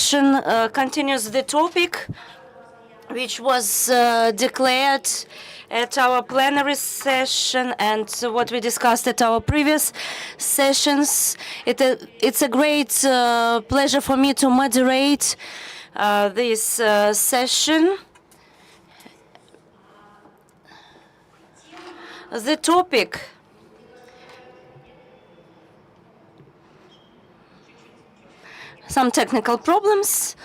session continues the topic which was declared at our plenary session and what we discussed at our previous sessions. It's a great pleasure for me to moderate this session. The topic some technical problems.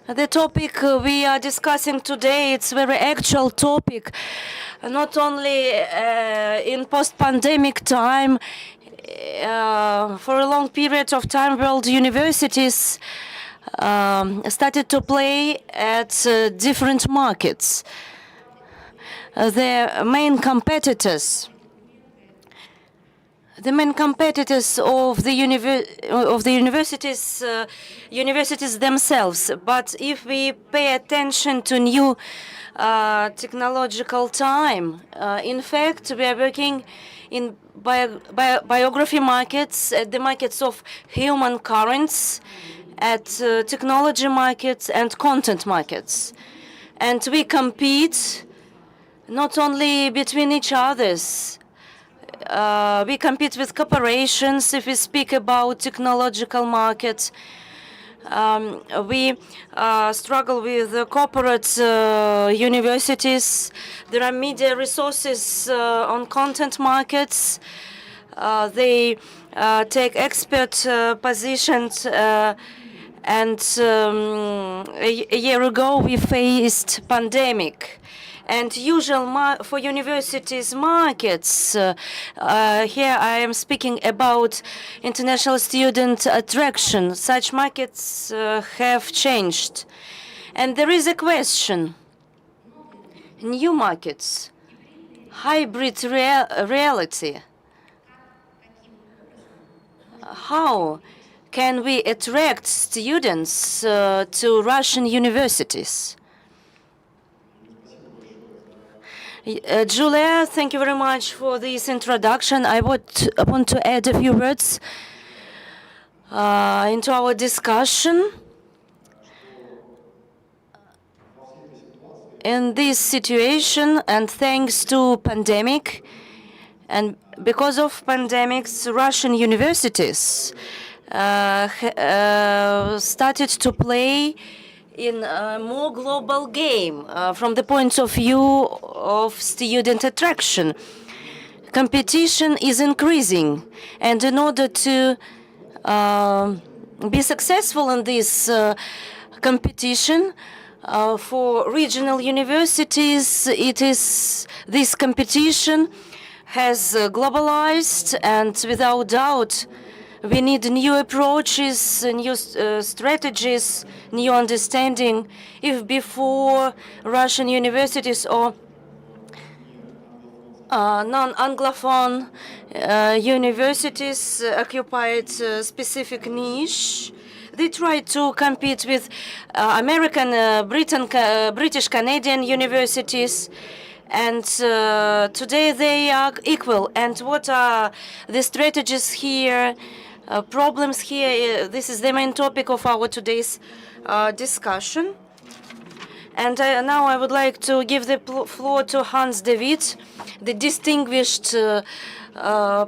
The topic we are discussing today, it's a very actual topic, not only in post-pandemic time. For a long period of time, world universities started to play at different markets. The main competitors of the universities themselves. But if we pay attention to new technological time, in fact, we are working in biography markets, at the markets of human currents, at technology markets and content markets. And we compete not only between each others. We compete with corporations if we speak about technological markets. We struggle with corporate universities. There are media resources on content markets. They take expert positions. And a year ago, we faced pandemic. And usual for universities markets, here I am speaking about international student attraction. Such markets have changed. And there is a question. New markets, hybrid reality. How can we attract students to Russian universities? Julia, thank you very much for this introduction. I want to add a few words into our discussion. In this situation, and thanks to pandemic, and because of pandemics, Russian universities started to play in a more global game from the point of view of student attraction. Competition is increasing, and in order to be successful in this competition, for regional universities, this competition has globalized, and without doubt, we need new approaches, new strategies, new understanding. If before Russian universities or non-Anglophone universities occupied a specific niche, they try to compete with American, British, Canadian universities. And today they are equal. And what are the strategies here? Problems here. This is the main topic of our today's discussion. And now I would like to give the floor to Hans David, the distinguished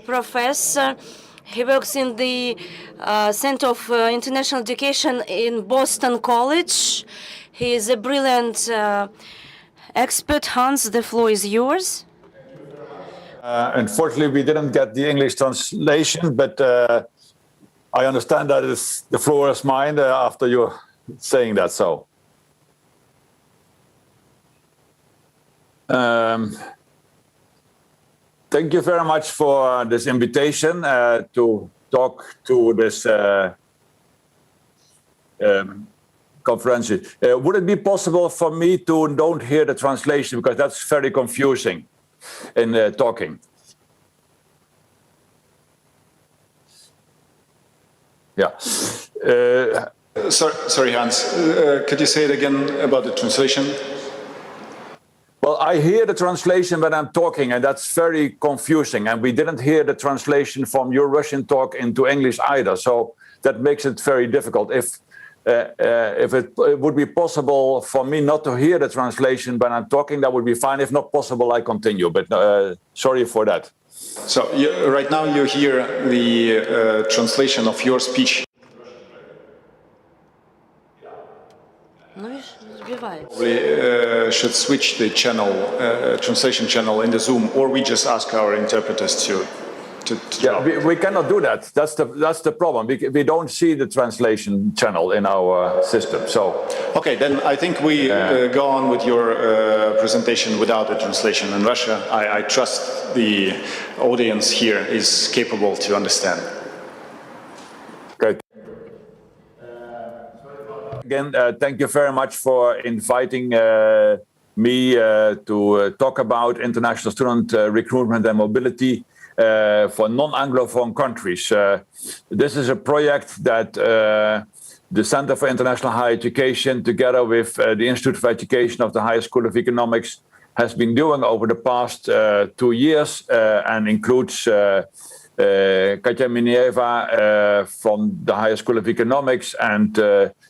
professor. He works in the Center of International Education in Boston College. He is a brilliant expert. Hans, the floor is yours. Unfortunately, we didn't get the English translation, but I understand that the floor is mine after you saying that. So, thank you very much for this invitation to talk to this conference. Would it be possible for me to don't hear the translation, because that's very confusing in talking? Yeah. Sorry, Hans. Could you say it again about the translation? Well, I hear the translation when I'm talking, and that's very confusing. And we didn't hear the translation from your Russian talk into English either. So that makes it very difficult. If it would be possible for me not to hear the translation when I'm talking, that would be fine. If not possible, I continue. But sorry for that. So right now you hear the translation of your speech. We should switch the channel, translation channel in the Zoom, or we just ask our interpreters to yeah, we cannot do that. That's the problem. We don't see the translation channel in our system. So okay, then I think we go on with your presentation without the translation in Russia. I trust the audience here is capable to understand. Great. Again, thank you very much for inviting me to talk about international student recruitment and mobility for non-Anglophone countries. This is a project that the Center for International Higher Education, together with the Institute of Education of the Higher School of Economics, has been doing over the past 2 years and includes Katya Minieva from the Higher School of Economics and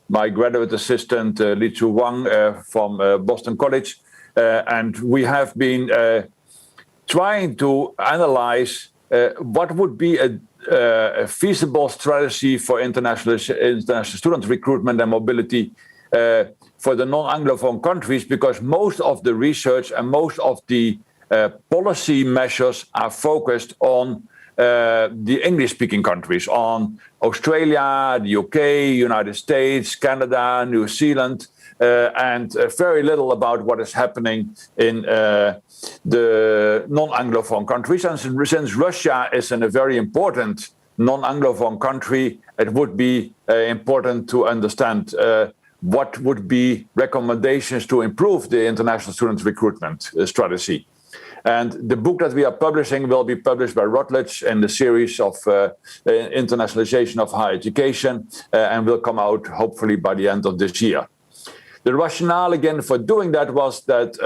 my graduate assistant Li Chu Wang from Boston College. And we have been trying to analyze what would be a feasible strategy for international student recruitment and mobility for the non-Anglophone countries, because most of the research and most of the policy measures are focused on the English-speaking countries, on Australia, the UK, United States, Canada, New Zealand, and very little about what is happening in the non-Anglophone countries. And since Russia is a very important non-Anglophone country, it would be important to understand what would be recommendations to improve the international student recruitment strategy. And the book that we are publishing will be published by Routledge in the series of internationalization of higher education and will come out hopefully by the end of this year. The rationale again for doing that was that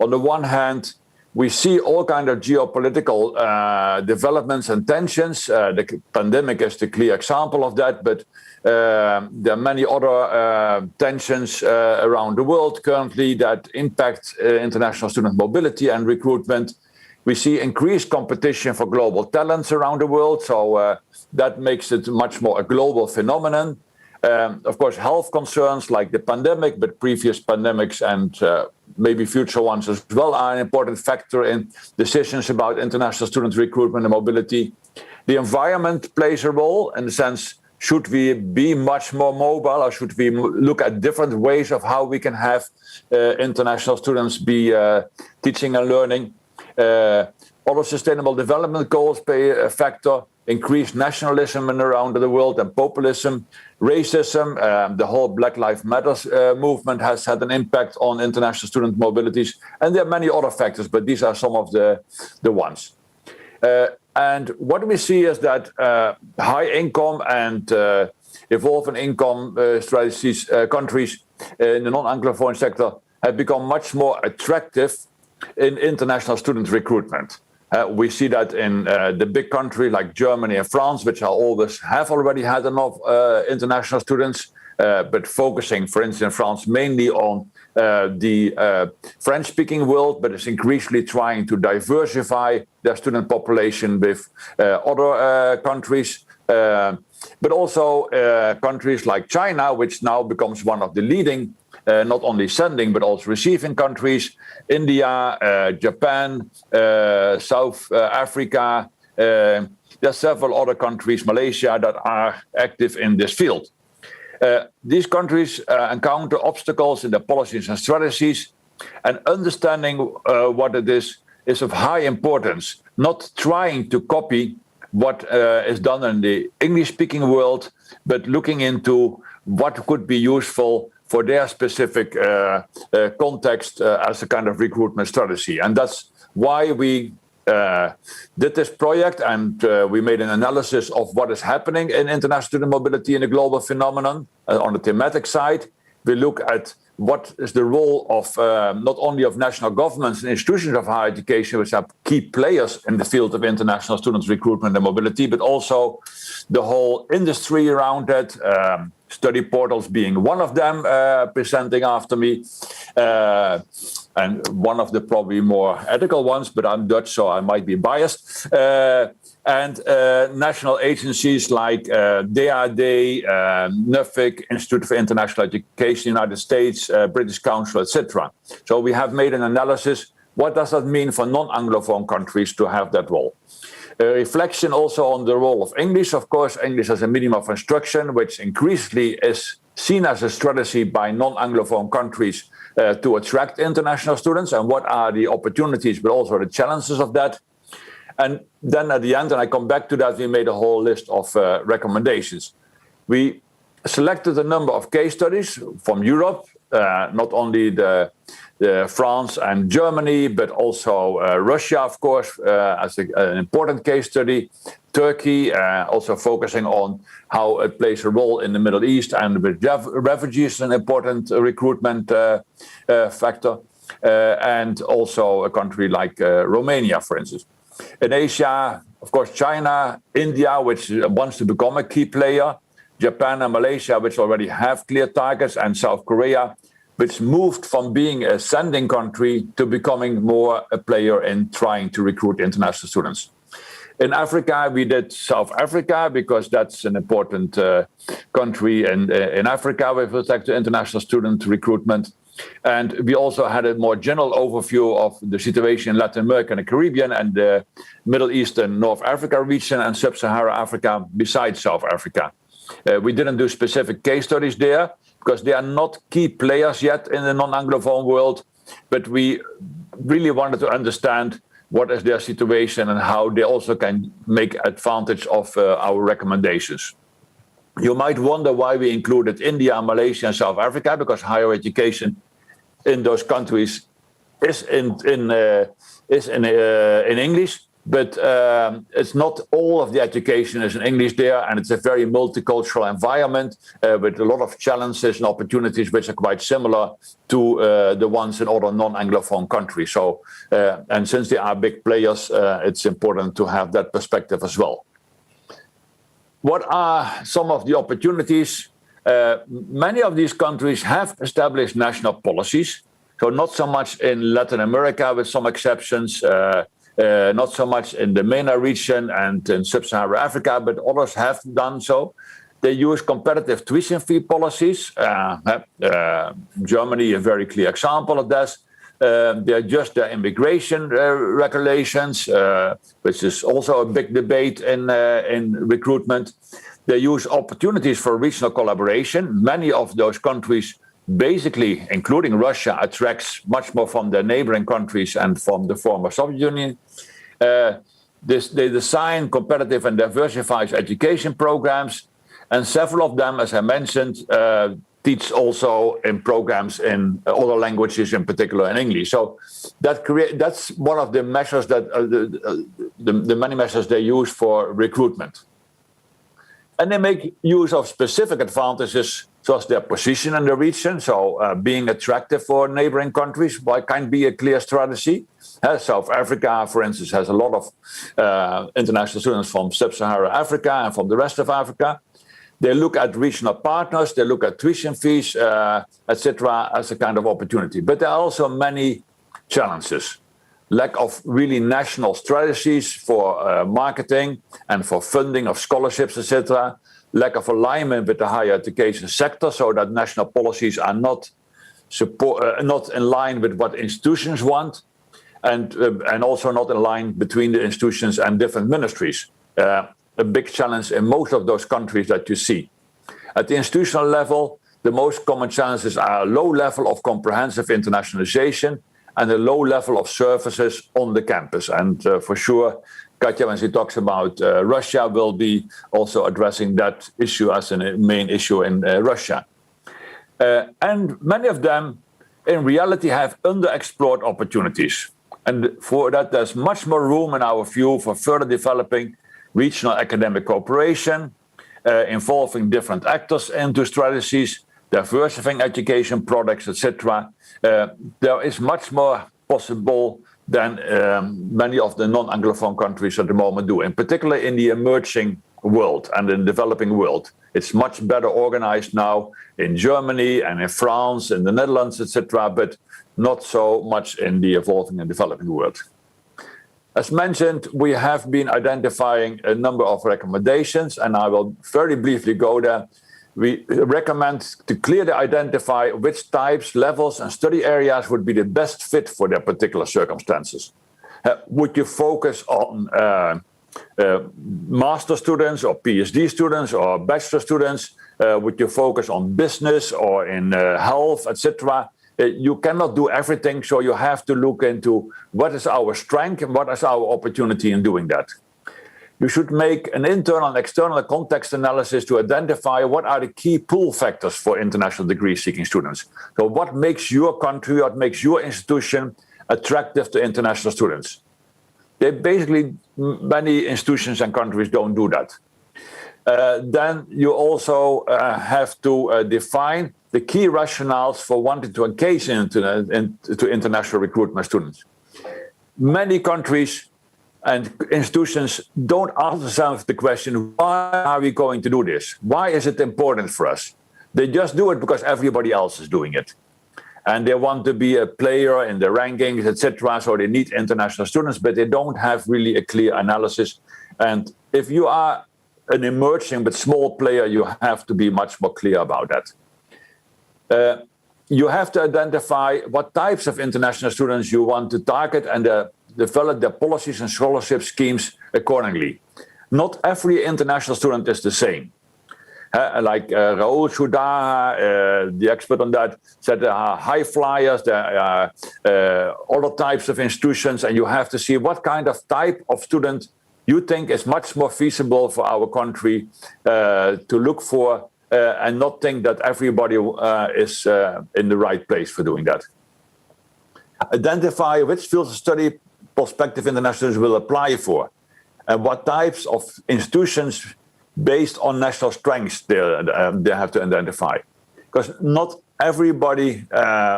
on the one hand, we see all kinds of geopolitical developments and tensions. The pandemic is the clear example of that, but there are many other tensions around the world currently that impact international student mobility and recruitment. We see increased competition for global talents around the world, so that makes it much more a global phenomenon. Of course, health concerns like the pandemic, but previous pandemics and maybe future ones as well are an important factor in decisions about international student recruitment and mobility. The environment plays a role in the sense, should we be much more mobile or should we look at different ways of how we can have international students be teaching and learning? Other sustainable development goals play a factor. Increased nationalism around the world and populism, racism, the whole Black Lives Matter movement has had an impact on international student mobilities. And there are many other factors, but these are some of the ones. And what we see is that high income and evolving income strategies, countries in the non-Anglophone sector have become much more attractive in international student recruitment. We see that in the big country like Germany and France, which have already had enough international students, but focusing, for instance, France mainly on the French-speaking world, but is increasingly trying to diversify their student population with other countries. But also countries like China, which now becomes one of the leading not only sending but also receiving countries, India, Japan, South Africa. There are several other countries, Malaysia, that are active in this field. These countries encounter obstacles in their policies and strategies, and understanding what it is of high importance, not trying to copy what is done in the English-speaking world, but looking into what could be useful for their specific context as a kind of recruitment strategy. And that's why we did this project, and we made an analysis of what is happening in international student mobility in a global phenomenon. On the thematic side, we look at what is the role of not only of national governments and institutions of higher education, which are key players in the field of international students recruitment and mobility, but also the whole industry around it, study portals being one of them, presenting after me, and one of the probably more ethical ones, but I'm Dutch, so I might be biased. And national agencies like DAAD, NUFIC, Institute for International Education, United States, British Council, etc. So we have made an analysis. What does that mean for non-Anglophone countries to have that role? A reflection also on the role of English. Of course, English as a medium of instruction, which increasingly is seen as a strategy by non-Anglophone countries to attract international students, and what are the opportunities, but also the challenges of that. And then at the end, and I come back to that, we made a whole list of recommendations. We selected a number of case studies from Europe, not only the France and Germany, but also Russia, of course, as an important case study. Turkey, also focusing on how it plays a role in the Middle East, and with refugees, an important recruitment factor. And also a country like Romania, for instance. In Asia, of course, China, India, which wants to become a key player, Japan and Malaysia, which already have clear targets, and South Korea, which moved from being a sending country to becoming more a player in trying to recruit international students. In Africa, we did South Africa because that's an important country in Africa with respect to international student recruitment. And we also had a more general overview of the situation in Latin America and the Caribbean and the Middle East and North Africa region and Sub-Saharan Africa besides South Africa. We didn't do specific case studies there because they are not key players yet in the non-Anglophone world, but we really wanted to understand what is their situation and how they also can make advantage of our recommendations. You might wonder why we included India, Malaysia, and South Africa, because higher education in those countries is in English, but it's not all of the education is in English there, and it's a very multicultural environment with a lot of challenges and opportunities which are quite similar to the ones in other non-Anglophone countries. So, and since they are big players, it's important to have that perspective as well. What are some of the opportunities? Many of these countries have established national policies, so not so much in Latin America, with some exceptions, not so much in the MENA region and in Sub-Saharan Africa, but others have done so. They use competitive tuition fee policies. Germany, a very clear example of this. They adjust their immigration regulations, which is also a big debate in recruitment. They use opportunities for regional collaboration. Many of those countries, basically, including Russia, attracts much more from their neighboring countries and from the former Soviet Union. They design competitive and diversified education programs, and several of them, as I mentioned, teach also in programs in other languages, in particular in English. So that's one of the measures that the many measures they use for recruitment. And they make use of specific advantages, such as their position in the region. So being attractive for neighboring countries can be a clear strategy. South Africa, for instance, has a lot of international students from Sub-Saharan Africa and from the rest of Africa. They look at regional partners, they look at tuition fees, etc., as a kind of opportunity. But there are also many challenges. Lack of really national strategies for marketing and for funding of scholarships, etc. Lack of alignment with the higher education sector, so that national policies are not in line with what institutions want, and also not in line between the institutions and different ministries. A big challenge in most of those countries that you see. At the institutional level, the most common challenges are a low level of comprehensive internationalization and a low level of services on the campus. And for sure, Katja, when she talks about Russia, will be also addressing that issue as a main issue in Russia. And many of them, in reality, have underexplored opportunities. And for that, there's much more room, in our view, for further developing regional academic cooperation, involving different actors into strategies, diversifying education products, etc. There is much more possible than many of the non-Anglophone countries at the moment do, in particular in the emerging world and in the developing world. It's much better organized now in Germany and in France, in the Netherlands, etc., but not so much in the evolving and developing world. As mentioned, we have been identifying a number of recommendations, and I will very briefly go there. We recommend to clearly identify which types, levels, and study areas would be the best fit for their particular circumstances. Would you focus on master students or PhD students or bachelor students? Would you focus on business or in health, etc.? You cannot do everything, so you have to look into what is our strength and what is our opportunity in doing that. You should make an internal and external context analysis to identify what are the key pull factors for international degree-seeking students. So what makes your country, what makes your institution attractive to international students? Many institutions and countries don't do that. Then you also have to define the key rationales for wanting to engage into international recruitment students. Many countries and institutions don't ask themselves the question, why are we going to do this? Why is it important for us? They just do it because everybody else is doing it. And they want to be a player in the rankings, etc. So they need international students, but they don't have really a clear analysis. And if you are an emerging but small player, you have to be much more clear about that. You have to identify what types of international students you want to target and develop their policies and scholarship schemes accordingly. Not every international student is the same. Like Raoul Shuda, the expert on that, said there are high flyers, there are other types of institutions, and you have to see what kind of type of student you think is much more feasible for our country to look for, and not think that everybody is in the right place for doing that. Identify which fields of study prospective internationals will apply for, and what types of institutions based on national strengths they have to identify. Because not everybody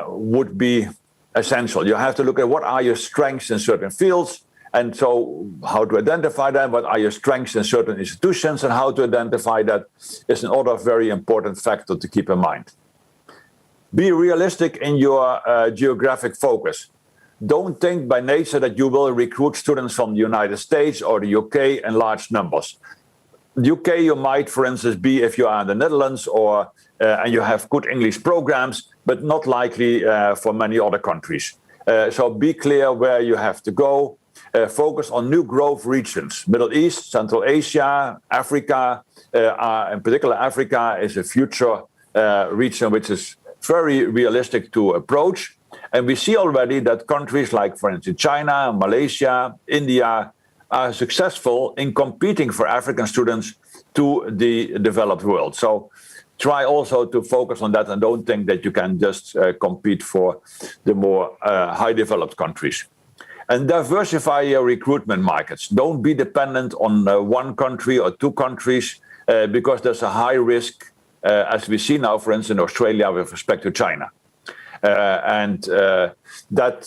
would be essential. You have to look at what are your strengths in certain fields, and so how to identify them, what are your strengths in certain institutions, and how to identify that is another very important factor to keep in mind. Be realistic in your geographic focus. Don't think by nature that you will recruit students from the United States or the UK in large numbers. The UK you might, for instance, be if you are in the Netherlands or and you have good English programs, but not likely for many other countries. So be clear where you have to go. Focus on new growth regions. Middle East, Central Asia, Africa, in particular Africa is a future region which is very realistic to approach. And we see already that countries like, for instance, China, Malaysia, India are successful in competing for African students to the developed world. So try also to focus on that and don't think that you can just compete for the more high developed countries. And diversify your recruitment markets. Don't be dependent on one country or two countries because there's a high risk, as we see now, for instance, in Australia with respect to China. That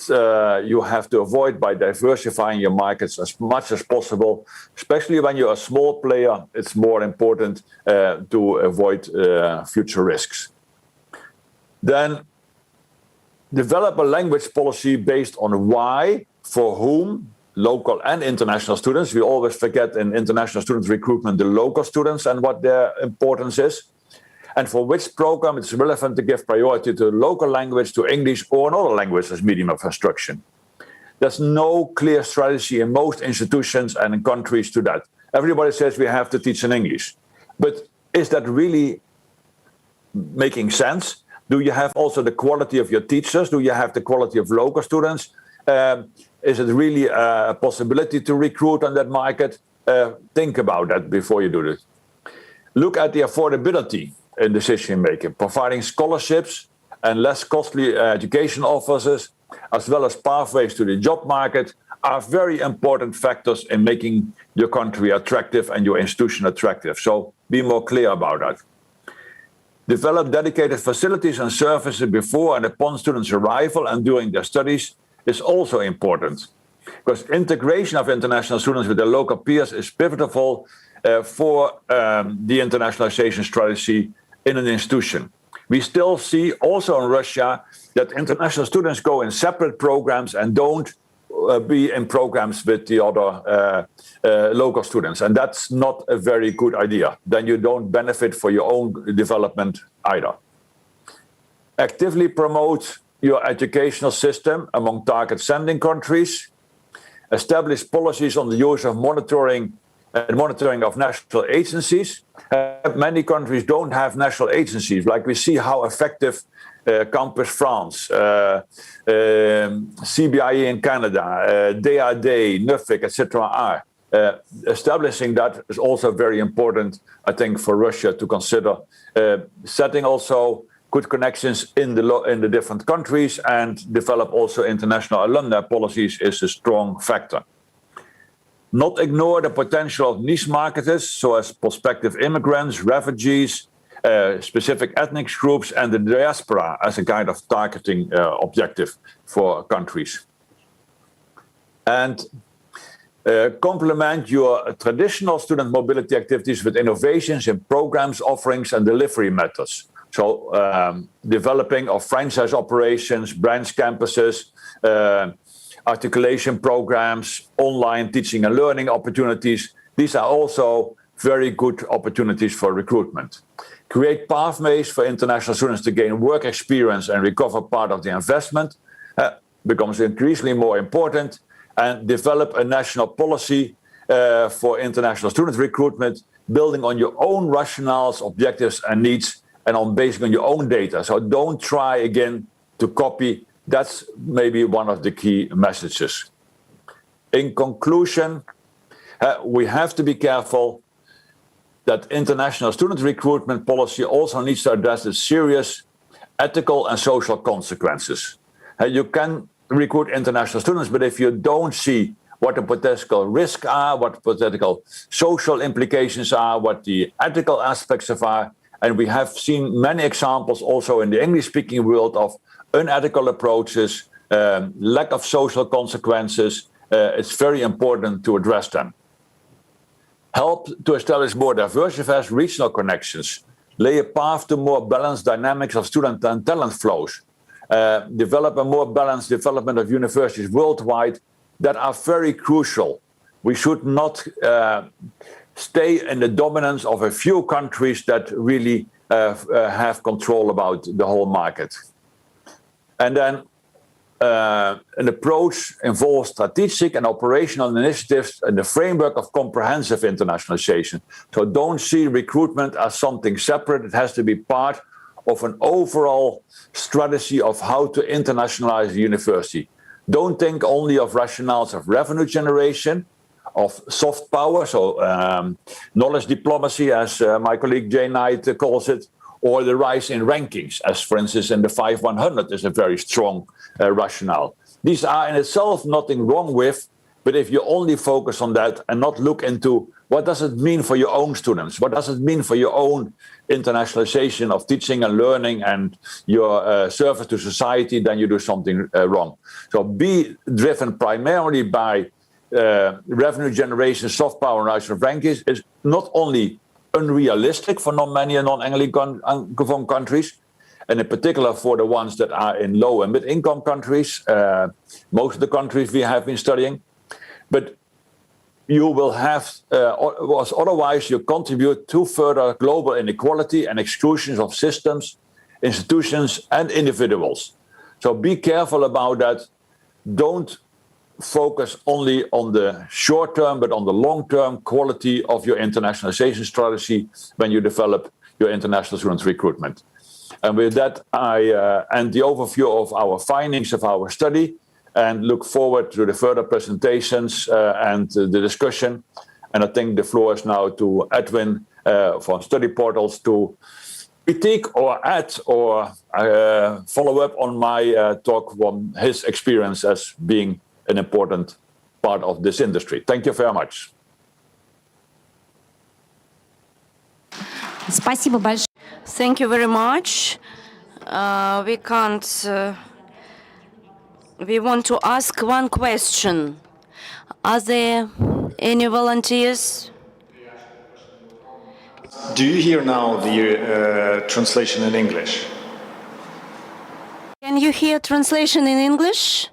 you have to avoid by diversifying your markets as much as possible, especially when you're a small player. It's more important to avoid future risks. Then develop a language policy based on why, for whom, local and international students. We always forget in international student recruitment the local students and what their importance is. And for which program it's relevant to give priority to local language, to English or another language as medium of instruction. There's no clear strategy in most institutions and in countries to that. Everybody says we have to teach in English. But is that really making sense? Do you have also the quality of your teachers? Do you have the quality of local students? Is it really a possibility to recruit on that market? Think about that before you do this. Look at the affordability in decision making. Providing scholarships and less costly education offers, as well as pathways to the job market, are very important factors in making your country attractive and your institution attractive. So be more clear about that. Develop dedicated facilities and services before and upon students' arrival and during their studies is also important, because integration of international students with their local peers is pivotal for the internationalization strategy in an institution. We still see also in Russia that international students go in separate programs and don't be in programs with the other local students. And that's not a very good idea. Then you don't benefit for your own development either. Actively promote your educational system among target sending countries. Establish policies on the use of monitoring of national agencies. Many countries don't have national agencies. Like we see how effective Campus France, CBIE in Canada, DAD, NUFIC, etc. are. Establishing that is also very important, I think, for Russia to consider. Setting also good connections in the different countries and develop also international alumni policies is a strong factor. Not ignore the potential of niche marketers, so as prospective immigrants, refugees, specific ethnic groups, and the diaspora as a kind of targeting objective for countries. And complement your traditional student mobility activities with innovations in programs, offerings, and delivery methods. So developing of franchise operations, branch campuses, articulation programs, online teaching and learning opportunities. These are also very good opportunities for recruitment. Create pathways for international students to gain work experience and recover part of the investment becomes increasingly more important. And develop a national policy for international student recruitment, building on your own rationales, objectives, and needs, and based on your own data. So don't try again to copy. That's maybe one of the key messages. In conclusion, we have to be careful that international student recruitment policy also needs to address the serious ethical and social consequences. You can recruit international students, but if you don't see what the potential risks are, what potential social implications are, what the ethical aspects of are, and we have seen many examples also in the English-speaking world of unethical approaches, lack of social consequences, it's very important to address them. Help to establish more diversified regional connections, lay a path to more balanced dynamics of student and talent flows, develop a more balanced development of universities worldwide that are very crucial. We should not stay in the dominance of a few countries that really have control about the whole market. And then an approach involves strategic and operational initiatives in the framework of comprehensive internationalization. So don't see recruitment as something separate. It has to be part of an overall strategy of how to internationalize the university. Don't think only of rationales of revenue generation, of soft power, so knowledge diplomacy, as my colleague Jay Knight calls it, or the rise in rankings, as for instance in the 5-100 is a very strong rationale. These are in itself nothing wrong with, but if you only focus on that and not look into what does it mean for your own students, what does it mean for your own internationalization of teaching and learning and your service to society, then you do something wrong. So be driven primarily by revenue generation, soft power, and rise of rankings is not only unrealistic for many non-Anglophone countries, and in particular for the ones that are in low and mid-income countries, most of the countries we have been studying, but you will have, otherwise you contribute to further global inequality and exclusions of systems, institutions, and individuals. So be careful about that. Don't focus only on the short term, but on the long-term quality of your internationalization strategy when you develop your international student recruitment. And with that, I end the overview of our findings of our study and look forward to the further presentations and the discussion. And I think the floor is now to Edwin from Study Portals to critique or add or follow up on my talk from his experience as being an important part of this industry. Thank you very much. Спасибо большое. Thank you very much. We can't. We want to ask one question. Are there any volunteers? Do you hear now the translation in English? Can you hear translation in English?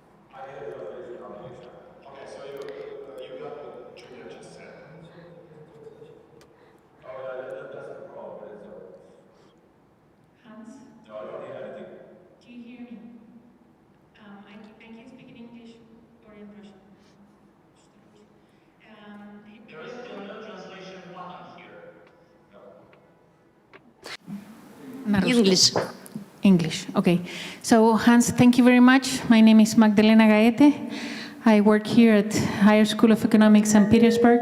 English. English, okay. So Hans, thank you very much. My name is Magdalena Gaete. I work here at Higher School of Economics, St. Petersburg.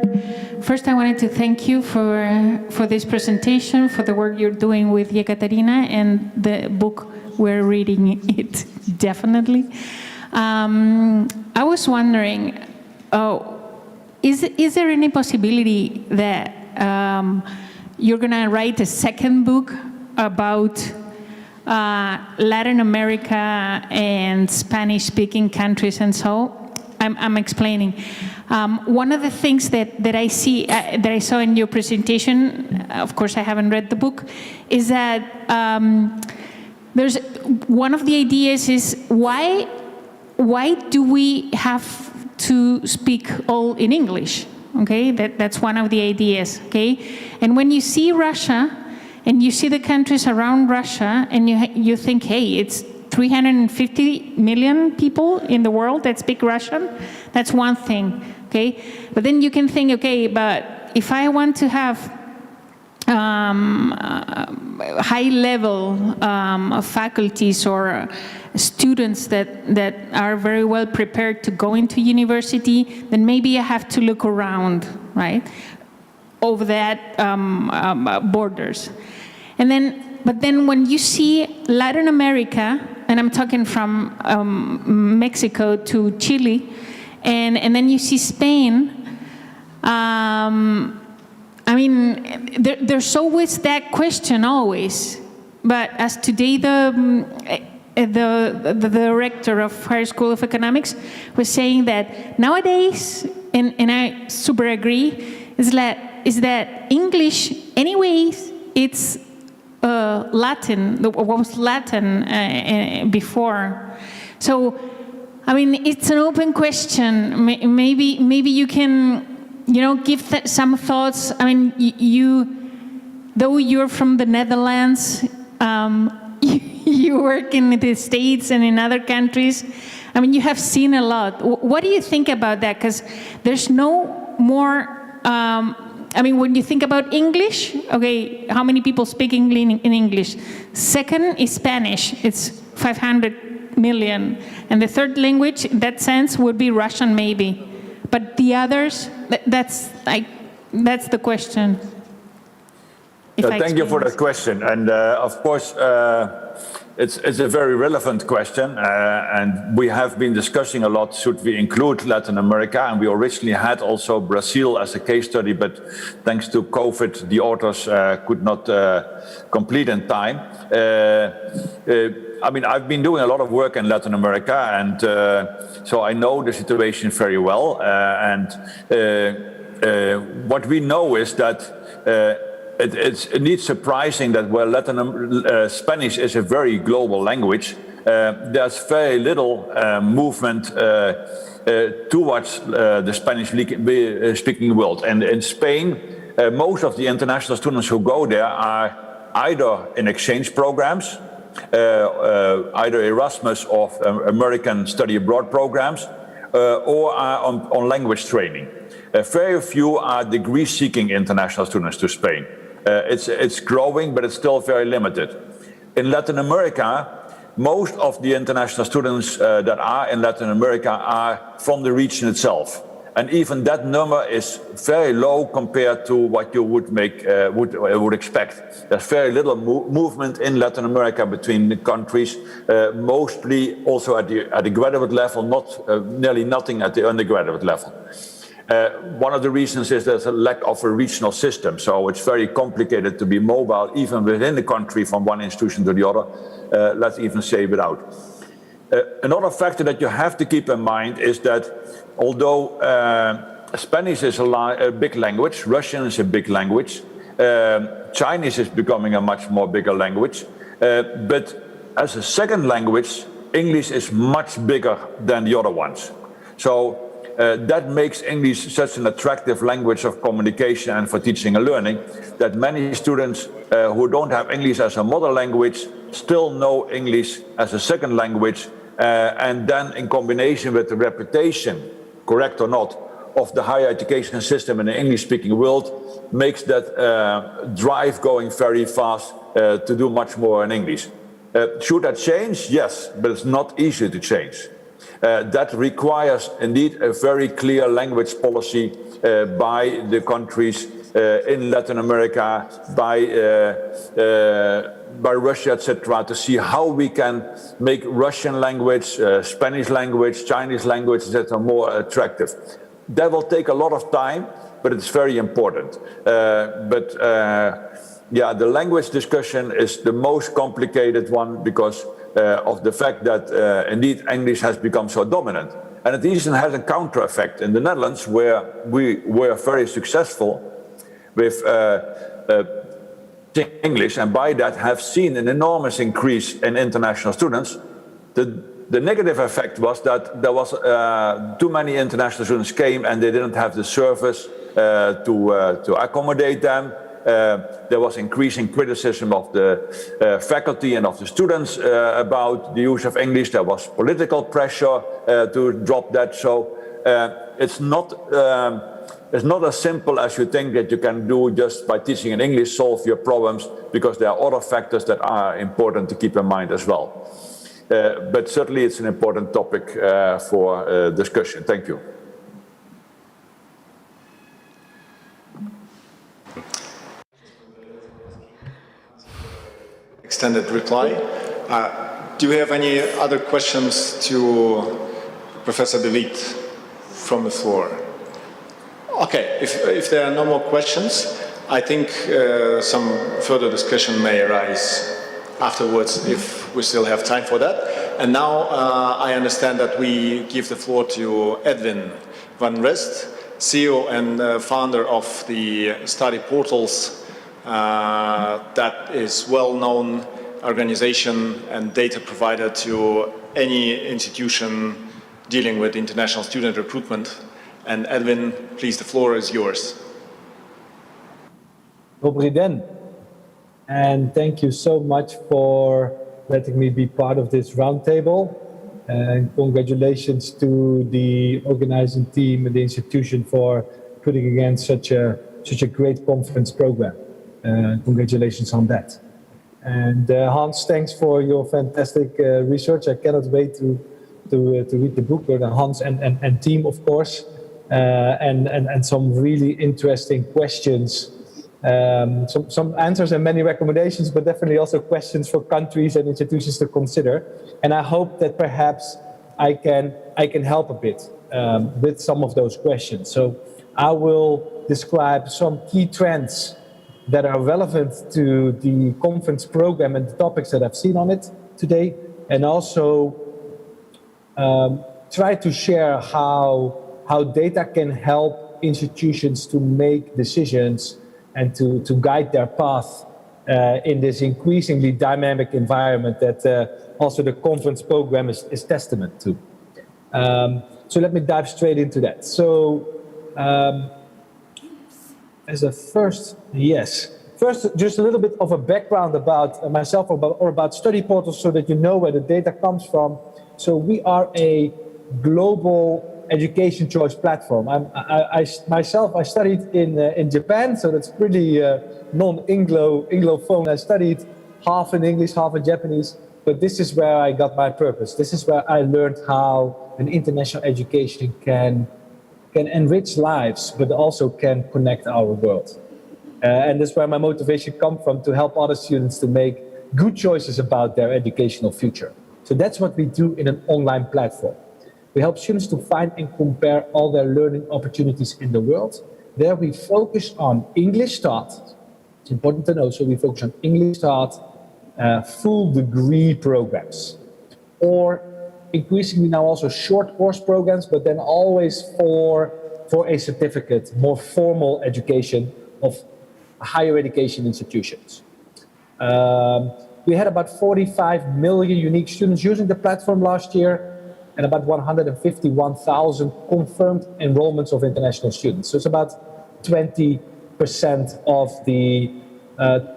First, I wanted to thank you for this presentation, for the work you're doing with Yekaterina and the book we're reading it, definitely. I was wondering, is there any possibility that you're gonna write a second book about Latin America and Spanish-speaking countries and so? I'm explaining. One of the things that I see, that I saw in your presentation, of course I haven't read the book, is that there's one of the ideas is why do we have to speak all in English? Okay, that's one of the ideas. Okay, and when you see Russia and you see the countries around Russia, and you think, hey, it's 350 million people in the world that speak Russian. That's one thing, okay? But then you can think, okay, but if I want to have high-level faculties or students that are very well prepared to go into university, then maybe I have to look around, right, over that borders. But then when you see Latin America, and I'm talking from Mexico to Chile, and then you see Spain, I mean, there's always that question, always. But as today the director of Higher School of Economics was saying that nowadays, and I super agree, is that English, anyways, it's Latin, what was Latin before. So, I mean, it's an open question. Maybe you can, give some thoughts. I mean, though you're from the Netherlands, you work in the States and in other countries. I mean, you have seen a lot. What do you think about that? Because there's no more. I mean, when you think about English, okay, how many people speak in English? Second is Spanish. It's 500 million. And the third language, in that sense, would be Russian, maybe. But the others, that's the question. Thank you for that question. And of course, it's a very relevant question. And we have been discussing a lot, should we include Latin America? And we originally had also Brazil as a case study, but thanks to COVID, the authors could not complete in time. I mean, I've been doing a lot of work in Latin America, and so I know the situation very well. What we know is that it's indeed surprising that where Spanish is a very global language, there's very little movement towards the Spanish-speaking world. And in Spain, most of the international students who go there are either in exchange programs, either Erasmus or American study abroad programs, or are on language training. Very few are degree-seeking international students to Spain. It's growing, but it's still very limited. In Latin America, most of the international students that are in Latin America are from the region itself. And even that number is very low compared to what you would expect. There's very little movement in Latin America between the countries, mostly also at the graduate level, nearly nothing at the undergraduate level. One of the reasons is there's a lack of a regional system, so it's very complicated to be mobile even within the country from one institution to the other, let's even say without. Another factor that you have to keep in mind is that although Spanish is a big language, Russian is a big language, Chinese is becoming a much more bigger language, but as a second language, English is much bigger than the other ones. So that makes English such an attractive language of communication and for teaching and learning that many students who don't have English as a mother language still know English as a second language, and then in combination with the reputation, correct or not, of the higher education system in the English-speaking world makes that drive going very fast to do much more in English. Should that change? Yes, but it's not easy to change. That requires indeed a very clear language policy by the countries in Latin America, by Russia, etc., to see how we can make Russian language, Spanish language, Chinese language, etc., more attractive. That will take a lot of time, but it's very important. Yeah, the language discussion is the most complicated one because of the fact that indeed English has become so dominant. And it even has a counter effect. In the Netherlands, where we were very successful with English, and by that have seen an enormous increase in international students, the negative effect was that there was too many international students came and they didn't have the service to accommodate them. There was increasing criticism of the faculty and of the students about the use of English. There was political pressure to drop that. So it's not as simple as you think that you can do just by teaching in English, solve your problems, because there are other factors that are important to keep in mind as well. But certainly it's an important topic for discussion. Thank you. Extended reply. Do you have any other questions to Professor De Wiet from the floor? Okay, if there are no more questions, I think some further discussion may arise afterwards if we still have time for that. And now I understand that we give the floor to Edwin van Rest, CEO and founder of the study portals that is well-known organization and data provider to any institution dealing with international student recruitment. And Edwin, please, the floor is yours. Dobry den, and thank you so much for letting me be part of this roundtable. And congratulations to the organizing team and the institution for putting against such a great conference program. Congratulations on that. And Hans, thanks for your fantastic research. I cannot wait to read the book. Hans and team, of course, and some really interesting questions. Some answers and many recommendations, but definitely also questions for countries and institutions to consider. And I hope that perhaps I can help a bit with some of those questions. So I will describe some key trends that are relevant to the conference program and the topics that I've seen on it today, and also try to share how data can help institutions to make decisions and to guide their path in this increasingly dynamic environment that also the conference program is testament to. So let me dive straight into that. So as a first, first just a little bit of a background about myself or about study portals so that you know where the data comes from. So we are a global education choice platform. I studied in Japan, so that's pretty non-Anglophone. I studied half in English, half in Japanese, but this is where I got my purpose. This is where I learned how an international education can enrich lives, but also can connect our world. And that's where my motivation comes from, to help other students to make good choices about their educational future. So that's what we do in an online platform. We help students to find and compare all their learning opportunities in the world. There we focus on English taught. It's important to know, so we focus on English taught full degree programs, or increasingly now also short course programs, but then always for a certificate, more formal education of higher education institutions. We had about 45 million unique students using the platform last year, and about 151,000 confirmed enrollments of international students. So it's about 20% of the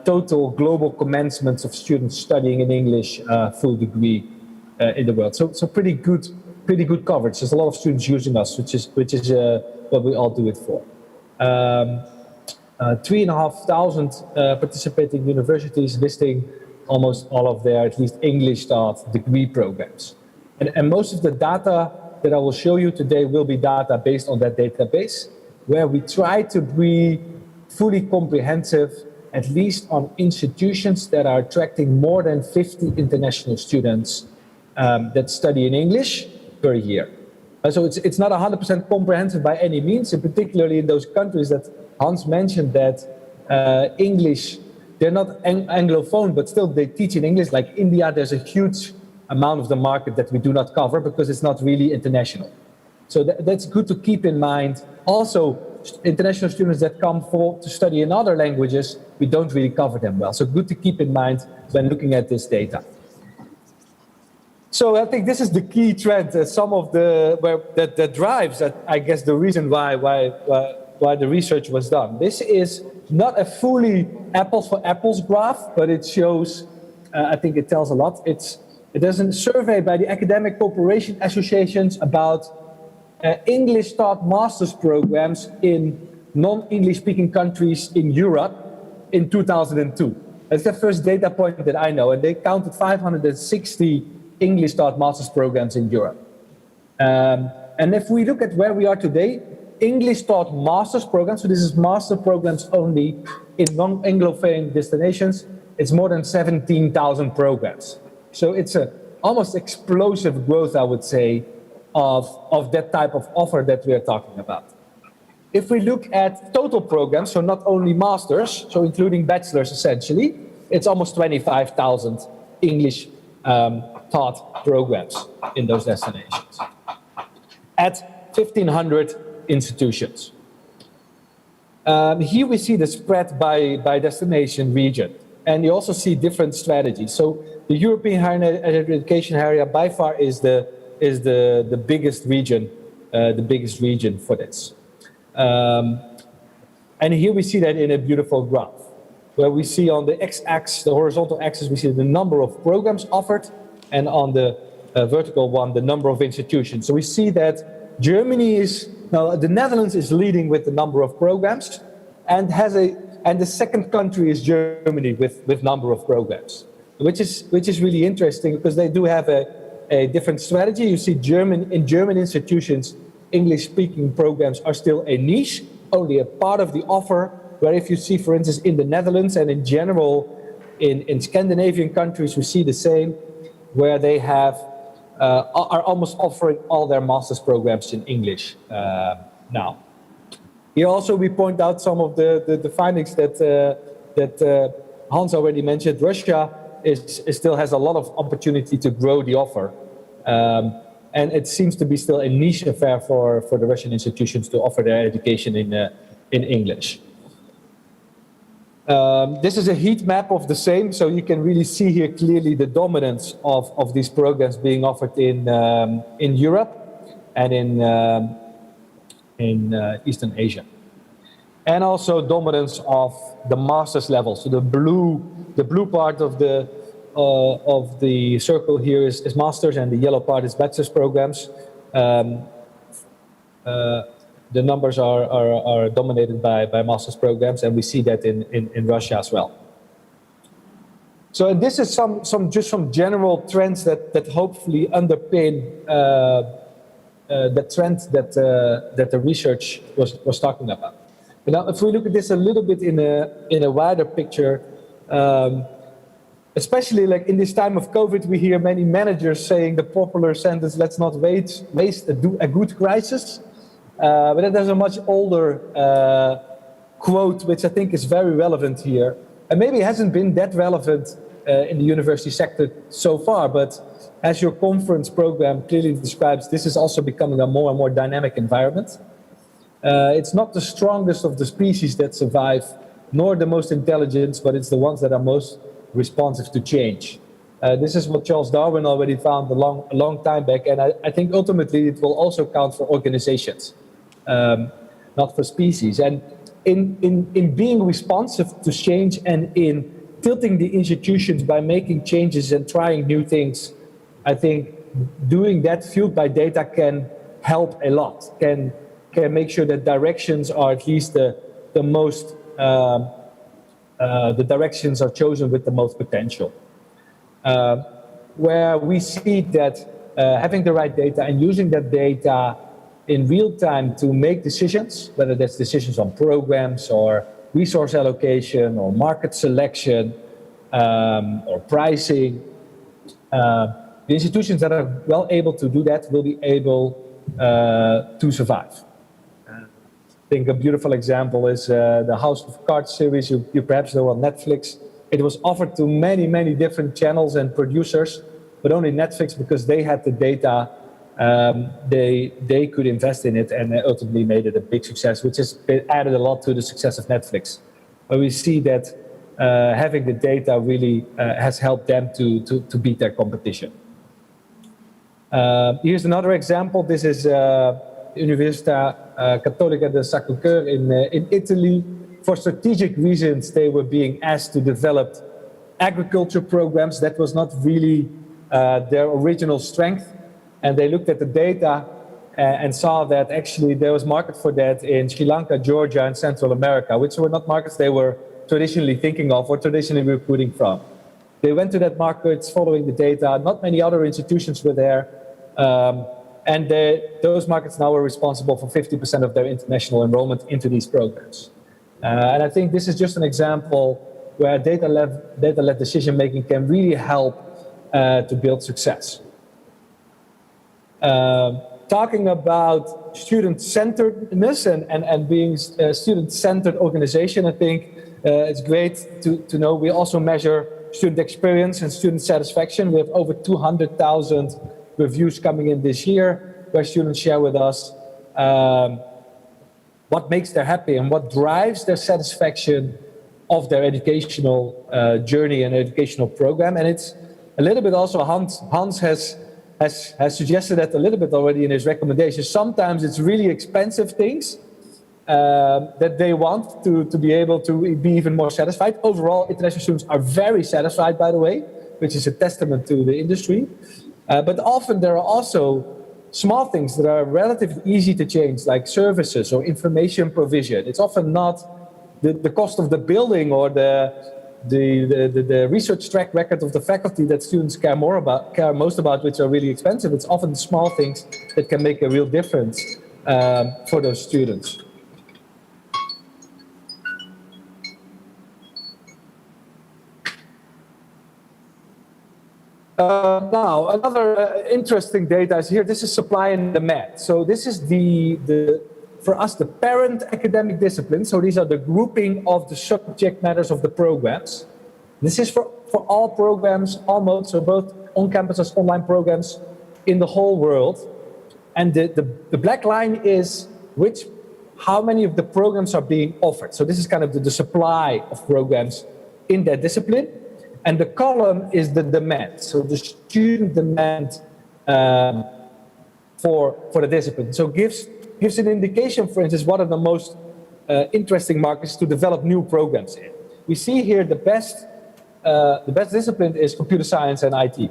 total global commencements of students studying in English full degree in the world. So pretty good coverage. There's a lot of students using us, which is what we all do it for. 3,500 participating universities listing almost all of their at least English taught degree programs. And most of the data that I will show you today will be data based on that database, where we try to be fully comprehensive, at least on institutions that are attracting more than 50 international students that study in English per year. So it's not 100% comprehensive by any means, and particularly in those countries that Hans mentioned that English, they're not Anglophone, but still they teach in English. Like India, there's a huge amount of the market that we do not cover because it's not really international. So that's good to keep in mind. Also, international students that come to study in other languages, we don't really cover them well. So good to keep in mind when looking at this data. So I think this is the key trend, some of that drives, I guess, the reason why the research was done. This is not a fully apples for apples graph, but it shows, I think it tells a lot. It is a survey by the Academic Cooperation Associations about English taught master's programs in non-English speaking countries in Europe in 2002. That's the first data point that I know, and they counted 560 English taught master's programs in Europe. And if we look at where we are today, English taught master's programs, so this is master programs only in non-Anglophone destinations, it's more than 17,000 programs. So it's a almost explosive growth, I would say, of that type of offer that we are talking about. If we look at total programs, so not only masters, so including bachelors essentially, it's almost 25,000 English taught programs in those destinations at 1,500 institutions. Here we see the spread by destination region, and you also see different strategies. So the European higher education area by far is the biggest region, for this. And here we see that in a beautiful graph, where we see on the x-axis, the horizontal axis, we see the number of programs offered, and on the vertical one, the number of institutions. So we see that Germany the Netherlands is leading with the number of programs, and the second country is Germany with number of programs, which is really interesting because they do have a different strategy. You see in German institutions, English-speaking programs are still a niche, only a part of the offer, where if you see, for instance, in the Netherlands and in general in Scandinavian countries, we see the same, where they are almost offering all their master's programs in English now. Here also we point out some of the findings that Hans already mentioned. Russia still has a lot of opportunity to grow the offer. And it seems to be still a niche affair for the Russian institutions to offer their education in English. This is a heat map of the same, so you can really see here clearly the dominance of these programs being offered in Europe and in Eastern Asia. And also dominance of the master's level. So the blue part of the circle here is master's, and the yellow part is bachelor's programs. The numbers are dominated by master's programs, and we see that in Russia as well. So this is some general trends that hopefully underpin the trend that the research was talking about. But now, if we look at this a little bit in a wider picture, especially like in this time of COVID, we hear many managers saying the popular sentence, let's not waste a good crisis. But then there's a much older quote, which I think is very relevant here. And maybe it hasn't been that relevant in the university sector so far, but as your conference program clearly describes, this is also becoming a more and more dynamic environment. It's not the strongest of the species that survive, nor the most intelligent, but it's the ones that are most responsive to change. This is what Charles Darwin already found a long time back, and I think ultimately it will also count for organizations, not for species. And in being responsive to change and in tilting the institutions by making changes and trying new things, I think doing that fueled by data can help a lot, can make sure that directions are at least the most, the directions are chosen with the most potential. Where we see that having the right data and using that data in real time to make decisions, whether that's decisions on programs or resource allocation or market selection or pricing, the institutions that are well able to do that will be able to survive. I think a beautiful example is the House of Cards series you perhaps know on Netflix. It was offered to many, many different channels and producers, but only Netflix, because they had the data, they could invest in it and ultimately made it a big success, which has added a lot to the success of Netflix. But we see that having the data really has helped them to beat their competition. Here's another example. This is Università Cattolica del Sacro Cuore in Italy. For strategic reasons, they were being asked to develop agriculture programs. That was not really their original strength. And they looked at the data and saw that actually there was market for that in Sri Lanka, Georgia, and Central America, which were not markets they were traditionally thinking of or traditionally recruiting from. They went to that markets following the data. Not many other institutions were there. And those markets now are responsible for 50% of their international enrollment into these programs. And I think this is just an example where data-led decision-making can really help to build success. Talking about student-centeredness and being a student-centered organization, I think it's great to know we also measure student experience and student satisfaction. We have over 200,000 reviews coming in this year, where students share with us what makes them happy and what drives their satisfaction of their educational journey and educational program. And it's a little bit also, Hans has suggested that a little bit already in his recommendations. Sometimes it's really expensive things that they want to be able to be even more satisfied. Overall, international students are very satisfied, by the way, which is a testament to the industry. But often there are also small things that are relatively easy to change, like services or information provision. It's often not the cost of the building or the research track record of the faculty that students care most about, which are really expensive. It's often the small things that can make a real difference for those students. Now, another interesting data is here. This is supply and demand. So this is for us, the parent academic discipline. So these are the grouping of the subject matters of the programs. This is for all programs, almost, so both on-campus as online programs in the whole world. And the black line is how many of the programs are being offered. So this is kind of the supply of programs in that discipline. And the column is the demand, so the student demand for the discipline. So gives an indication, for instance, what are the most interesting markets to develop new programs in. We see here the best discipline is computer science and IT.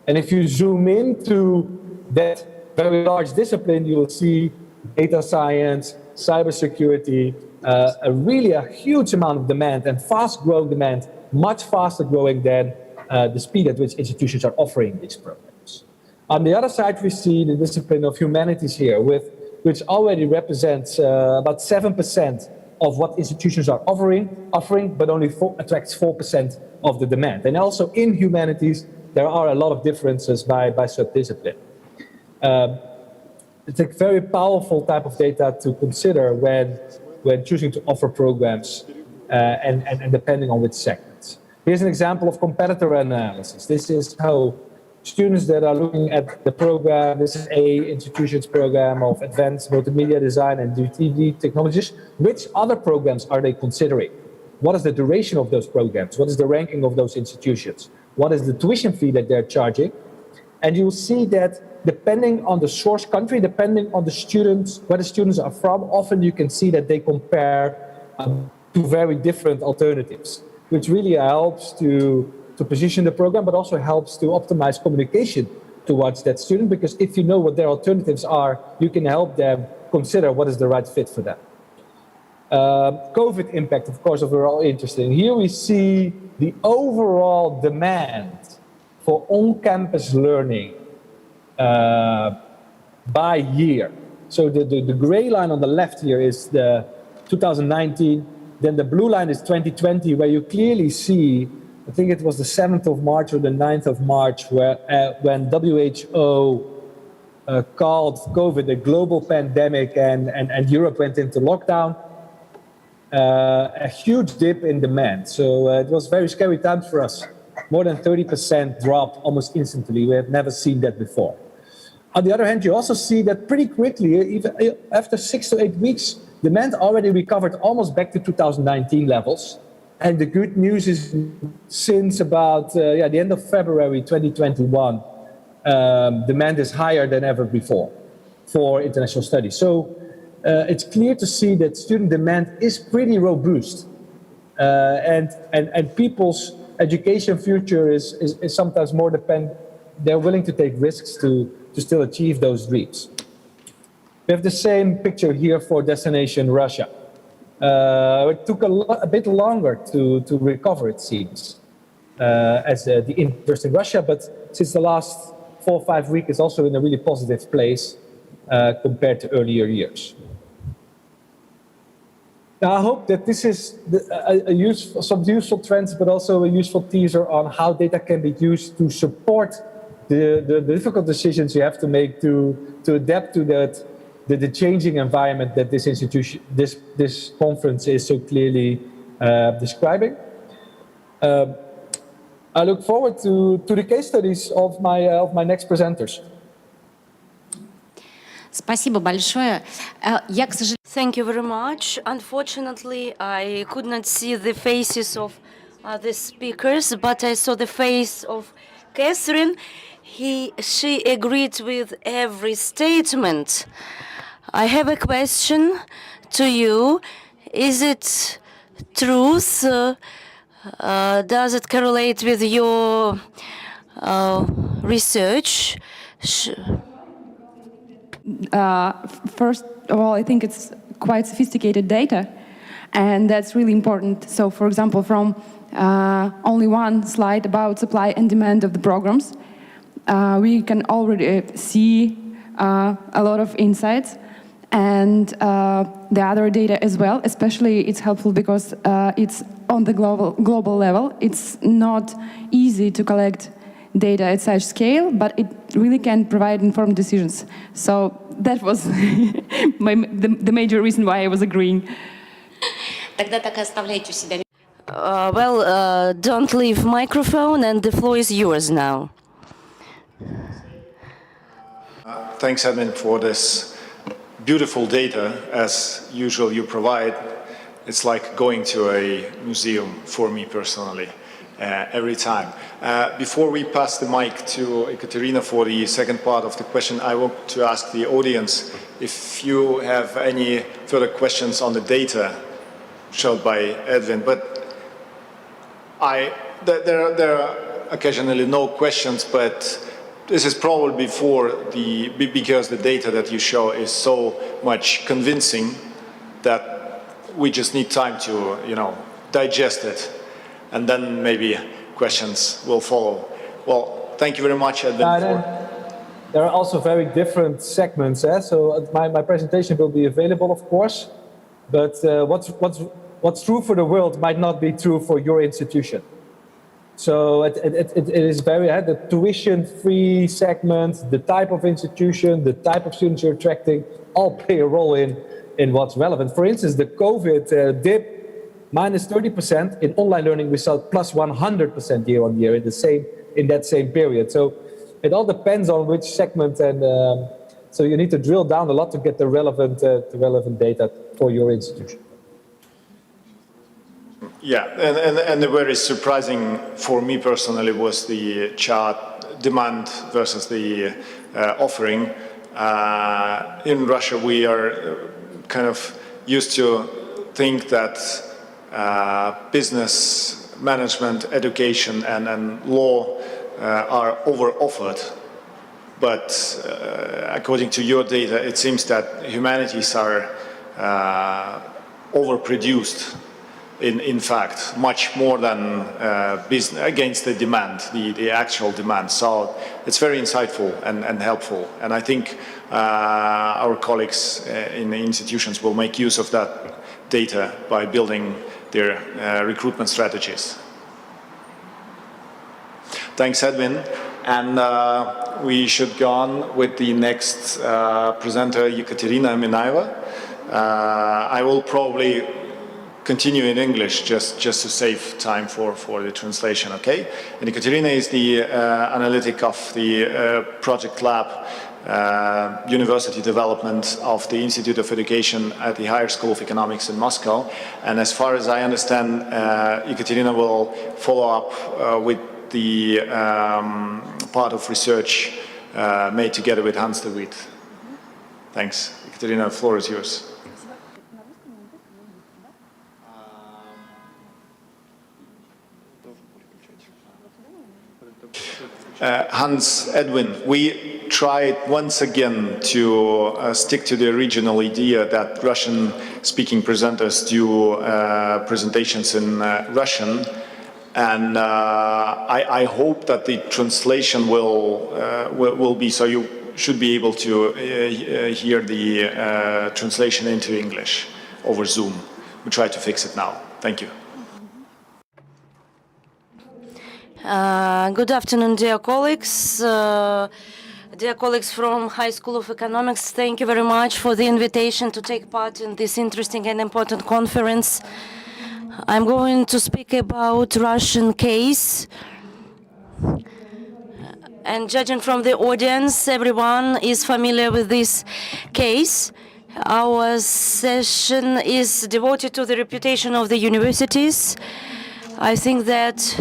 And if you zoom into that very large discipline, you will see data science, cybersecurity, a huge amount of demand and fast-growing demand, much faster growing than the speed at which institutions are offering these programs. On the other side, we see the discipline of humanities here, which already represents about 7% of what institutions are offering, but only attracts 4% of the demand. And also in humanities, there are a lot of differences by subdiscipline. It's a very powerful type of data to consider when choosing to offer programs and depending on which segments. Here's an example of competitor analysis. This is how students that are looking at the program, this is a institution's program of advanced multimedia design and TV technologies. Which other programs are they considering? What is the duration of those programs? What is the ranking of those institutions? What is the tuition fee that they're charging? And you'll see that depending on the source country, depending on the students, where the students are from, often you can see that they compare to very different alternatives, which really helps to position the program, but also helps to optimize communication towards that student, because if you know what their alternatives are, you can help them consider what is the right fit for them. COVID impact, of course, we're all interested in. Here we see the overall demand for on-campus learning by year. So the gray line on the left here is the 2019, then the blue line is 2020, where you clearly see, I think it was the 7th of March or the 9th of March, where when WHO called COVID a global pandemic and Europe went into lockdown, a huge dip in demand. So it was very scary times for us. More than 30% drop almost instantly. We have never seen that before. On the other hand, you also see that pretty quickly, even after 6 to 8 weeks, demand already recovered almost back to 2019 levels. And the good news is since about the end of February 2021, demand is higher than ever before for international studies. So it's clear to see that student demand is pretty robust. And people's education future is sometimes more dependent. They're willing to take risks to still achieve those dreams. We have the same picture here for destination Russia. It took a bit longer to recover, it seems, as the interest in Russia, but since the last 4 or 5 weeks, it's also in a really positive place compared to earlier years. Now, I hope that this is some useful trends, but also a useful teaser on how data can be used to support the difficult decisions you have to make to adapt to the changing environment that this institution, this conference is so clearly describing. I look forward to the case studies of my next presenters. Спасибо большое. Я, к сожалению, Thank you very much. Unfortunately, I could not see the faces of the speakers, but I saw the face of Catherine. She agreed with every statement. I have a question to you. Is it truth? Does it correlate with your research? First of all, I think it's quite sophisticated data, and that's really important. So, for example, from only one slide about supply and demand of the programs, we can already see a lot of insights, and the other data as well. Especially, it's helpful because it's on the global level. It's not easy to collect data at such scale, but it really can provide informed decisions. So that was the major reason why I was agreeing. тогда так и оставляйте у себя. Don't leave microphone, and the floor is yours now. Thanks, Edwin, for this beautiful data. As usual, you provide. It's like going to a museum for me personally. Every time. Before we pass the mic to Ekaterina for the second part of the question, I want to ask the audience if you have any further questions on the data showed by Edwin. But there are occasionally no questions, but this is probably because the data that you show is so much convincing that we just need time to, digest it. And then maybe questions will follow. Well, thank you very much, Edwin. There are also very different segments. So my presentation will be available, of course. but what's true for the world might not be true for your institution. So it is very the tuition-free segment, the type of institution, the type of students you're attracting, all play a role in what's relevant. For instance, the COVID dip, minus 30%. In online learning, we saw plus 100% year on year in that same period. So it all depends on which segment, and so you need to drill down a lot to get the relevant data for your institution. Yeah, and very surprising for me personally was the chart demand versus the offering. In Russia, we are kind of used to think that business, management, education, and law are over-offered. But according to your data, it seems that humanities are overproduced. In fact, much more than business against the demand, the actual demand. So it's very insightful and helpful. And I think our colleagues in the institutions will make use of that data by building their recruitment strategies. Thanks, Edwin. And we should go on with the next presenter, Ekaterina Minaeva. I will probably continue in English just to save time for the translation, okay? And Ekaterina is the analytic of the project lab, university development of the Institute of Education at the Higher School of Economics in Moscow. And as far as I understand, Ekaterina will follow up with the part of research made together with Hans de Witt. Thanks. Ekaterina, the floor is yours. Hans, Edwin, we tried once again to stick to the original idea that Russian-speaking presenters do presentations in Russian, and I hope that the translation will be so you should be able to hear the translation into English over Zoom. We try to fix it now. Thank you. Good afternoon, dear colleagues. Dear colleagues from High School of Economics, thank you very much for the invitation to take part in this interesting and important conference. I'm going to speak about Russian case. And judging from the audience, everyone is familiar with this case. Our session is devoted to the reputation of the universities. I think that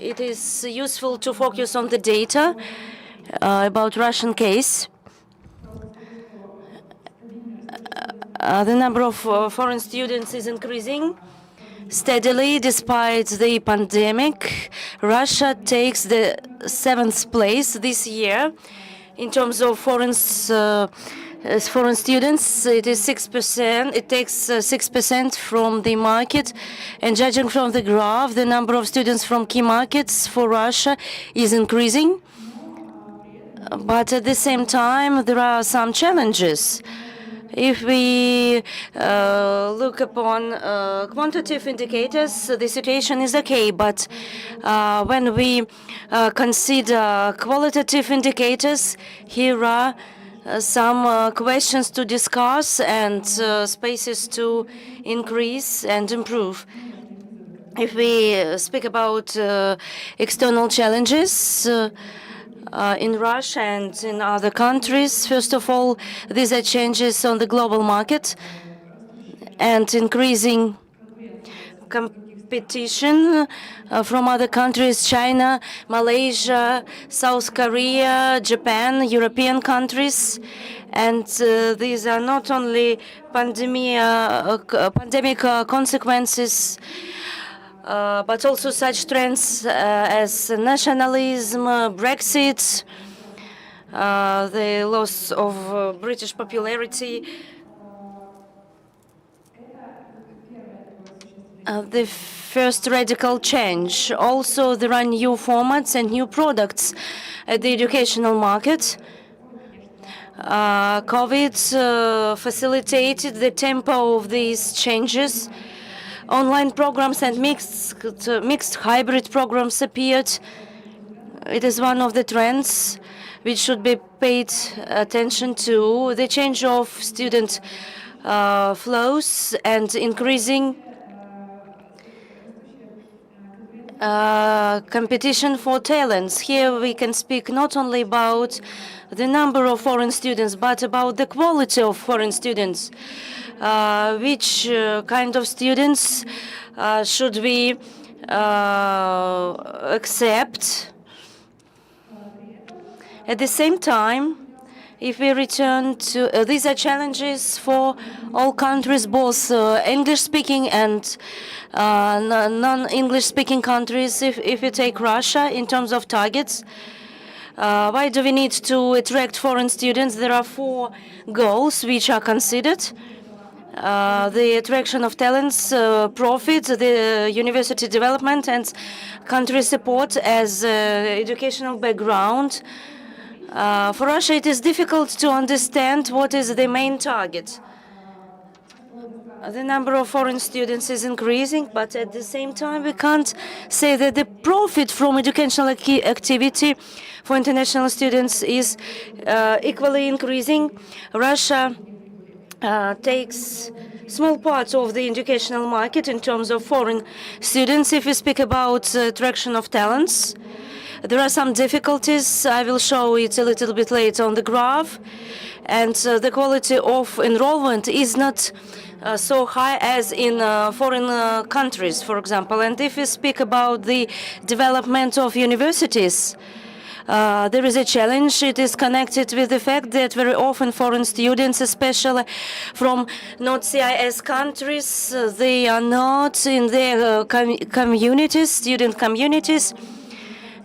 it is useful to focus on the data about Russian case. The number of foreign students is increasing steadily despite the pandemic. Russia takes the 7th place this year in terms of foreign students. It is 6%. It takes 6% from the market. And judging from the graph, the number of students from key markets for Russia is increasing. But at the same time, there are some challenges. If we look upon quantitative indicators, the situation is okay. But when we consider qualitative indicators, here are some questions to discuss and spaces to increase and improve. If we speak about external challenges in Russia and in other countries, first of all, these are changes on the global market and increasing competition from other countries, China, Malaysia, South Korea, Japan, European countries. And these are not only pandemic consequences, but also such trends as nationalism, Brexit, the loss of British popularity, the first radical change. Also, there are new formats and new products at the educational market. COVID facilitated the tempo of these changes. Online programs and mixed hybrid programs appeared. It is one of the trends which should be paid attention to. The change of student flows and increasing competition for talents. Here we can speak not only about the number of foreign students, but about the quality of foreign students. Which kind of students should we accept? At the same time, if we return to these are challenges for all countries, both English-speaking and non-English-speaking countries. If you take Russia in terms of targets, why do we need to attract foreign students? There are 4 goals which are considered. The attraction of talents, profit, the university development, and country support as educational background. For Russia, it is difficult to understand what is the main target. The number of foreign students is increasing, but at the same time, we can't say that the profit from educational activity for international students is equally increasing. Russia takes small parts of the educational market in terms of foreign students. If we speak about attraction of talents, there are some difficulties. I will show it a little bit later on the graph. And the quality of enrollment is not so high as in foreign countries, for example. And if we speak about the development of universities, there is a challenge. It is connected with the fact that very often foreign students, especially from not CIS countries, they are not in their communities, student communities.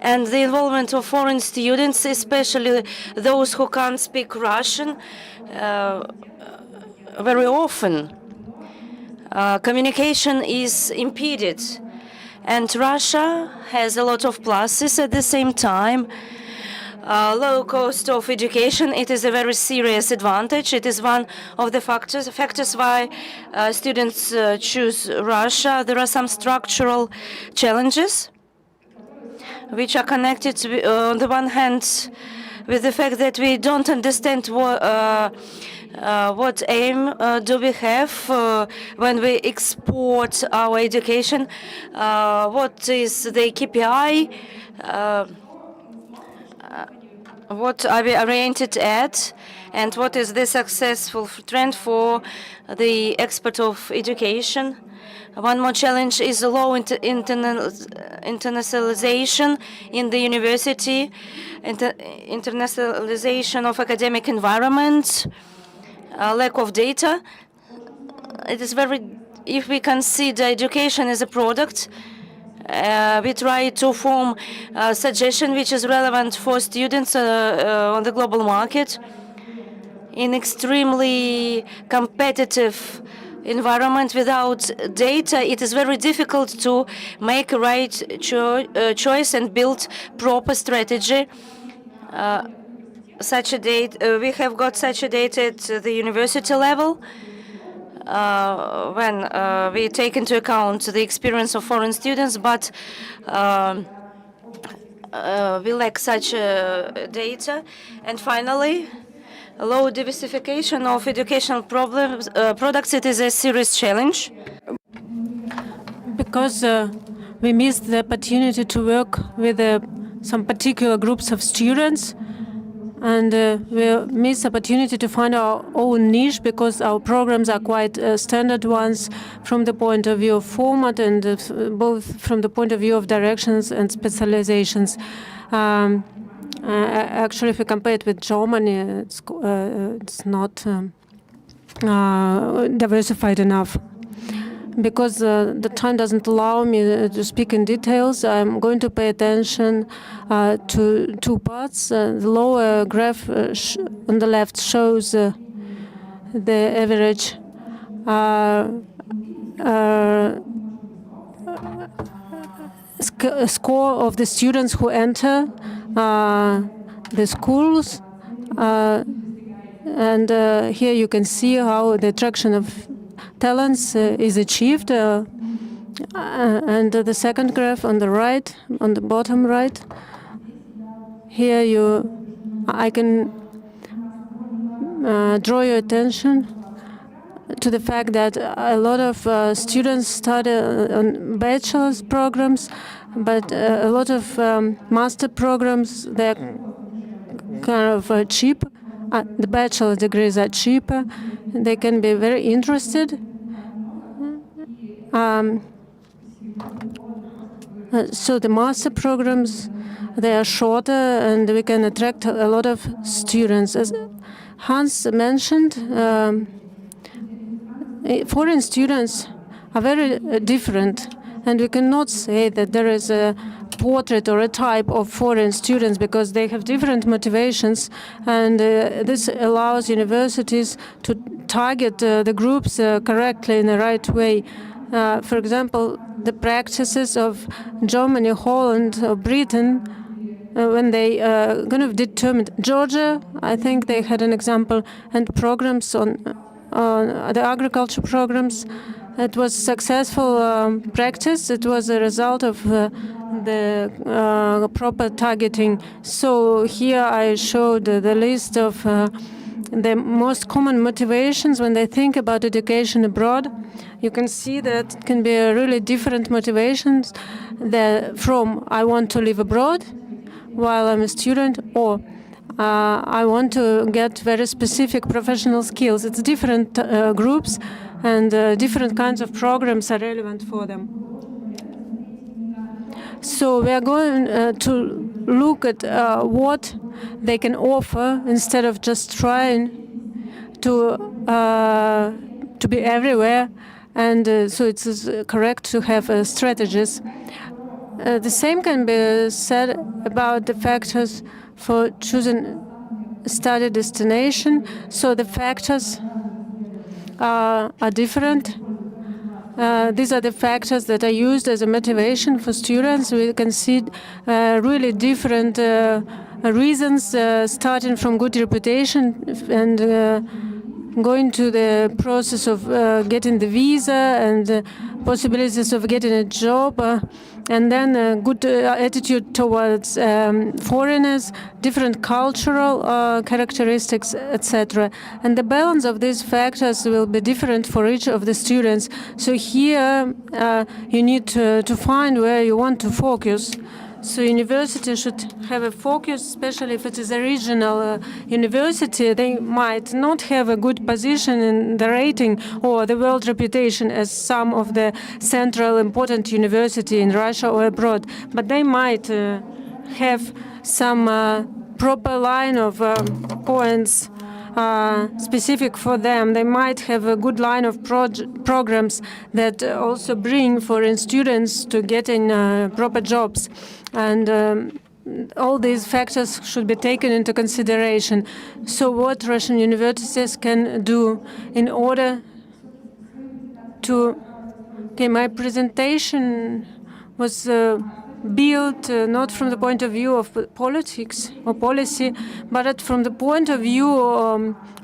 And the involvement of foreign students, especially those who can't speak Russian, very often communication is impeded. And Russia has a lot of pluses at the same time. Low cost of education, it is a very serious advantage. It is one of the factors why students choose Russia. There are some structural challenges which are connected to, on the one hand, with the fact that we don't understand what aim do we have when we export our education, what is the KPI, what are we oriented at, and what is the successful trend for the export of education. One more challenge is the low internationalization in the university, internationalization of academic environment, lack of data. It is very, if we consider education as a product, we try to form a suggestion which is relevant for students on the global market. In extremely competitive environment without data, it is very difficult to make a right choice and build proper strategy. Such a data, we have got such a data at the university level when we take into account the experience of foreign students, but we lack such data. And finally, low diversification of educational products, it is a serious challenge. Because we missed the opportunity to work with some particular groups of students, and we miss the opportunity to find our own niche, because our programs are quite standard ones from the point of view of format and both from the point of view of directions and specializations. Actually, if we compare it with Germany, it's not diversified enough. Because the time doesn't allow me to speak in details, I'm going to pay attention to 2 parts. The lower graph on the left shows the average score of the students who enter the schools. And here you can see how the attraction of talents is achieved. And the second graph on the right, on the bottom right, here I can draw your attention to the fact that a lot of students study on bachelor's programs, but a lot of master programs, they're kind of cheap. The bachelor degrees are cheaper. They can be very interested. So the master programs, they are shorter, and we can attract a lot of students. As Hans mentioned, foreign students are very different, and we cannot say that there is a portrait or a type of foreign students because they have different motivations, and this allows universities to target the groups correctly in the right way. For example, the practices of Germany, Holland, or Britain, when they kind of determined Georgia, I think they had an example, and programs on the agriculture programs. It was successful practice. It was a result of the proper targeting. So here I showed the list of the most common motivations when they think about education abroad. You can see that it can be really different motivations from I want to live abroad while I'm a student, or I want to get very specific professional skills. It's different groups, and different kinds of programs are relevant for them. So we are going to look at what they can offer instead of just trying to be everywhere. And so it's correct to have strategies. The same can be said about the factors for choosing a study destination. So the factors are different. These are the factors that are used as a motivation for students. We can see really different reasons, starting from good reputation and going to the process of getting the visa and possibilities of getting a job, and then a good attitude towards foreigners, different cultural characteristics, etc. And the balance of these factors will be different for each of the students. So here you need to find where you want to focus. So university should have a focus, especially if it is a regional university. They might not have a good position in the rating or the world reputation as some of the central important university in Russia or abroad, but they might have some proper line of points specific for them. They might have a good line of programs that also bring foreign students to getting proper jobs. And all these factors should be taken into consideration. So what Russian universities can do in order to... Okay, my presentation was built not from the point of view of politics or policy, but from the point of view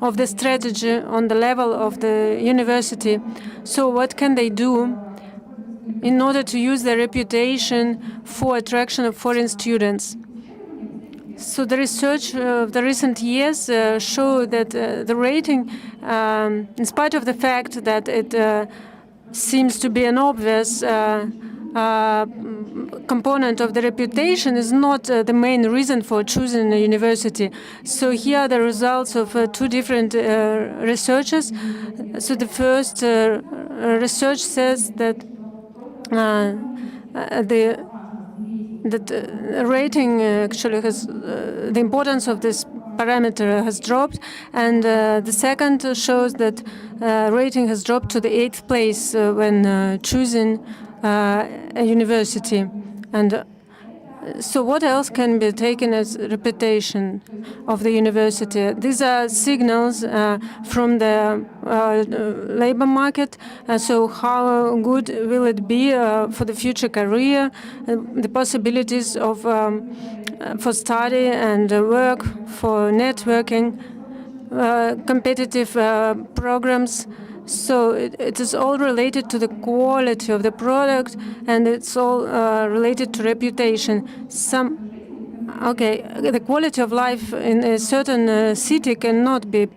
of the strategy on the level of the university. So what can they do in order to use their reputation for attraction of foreign students? So the research of the recent years show that the rating, in spite of the fact that it seems to be an obvious component of the reputation, is not the main reason for choosing a university. So here are the results of two different researches. So the first research says that the rating actually has the importance of this parameter has dropped, and the second shows that rating has dropped to the 8th place when choosing a university. And so what else can be taken as reputation of the university? These are signals from the labor market. So how good will it be for the future career, the possibilities of for study and work, for networking. competitive programs. So it is all related to the quality of the product, and it's all related to reputation. The quality of life in a certain city cannot be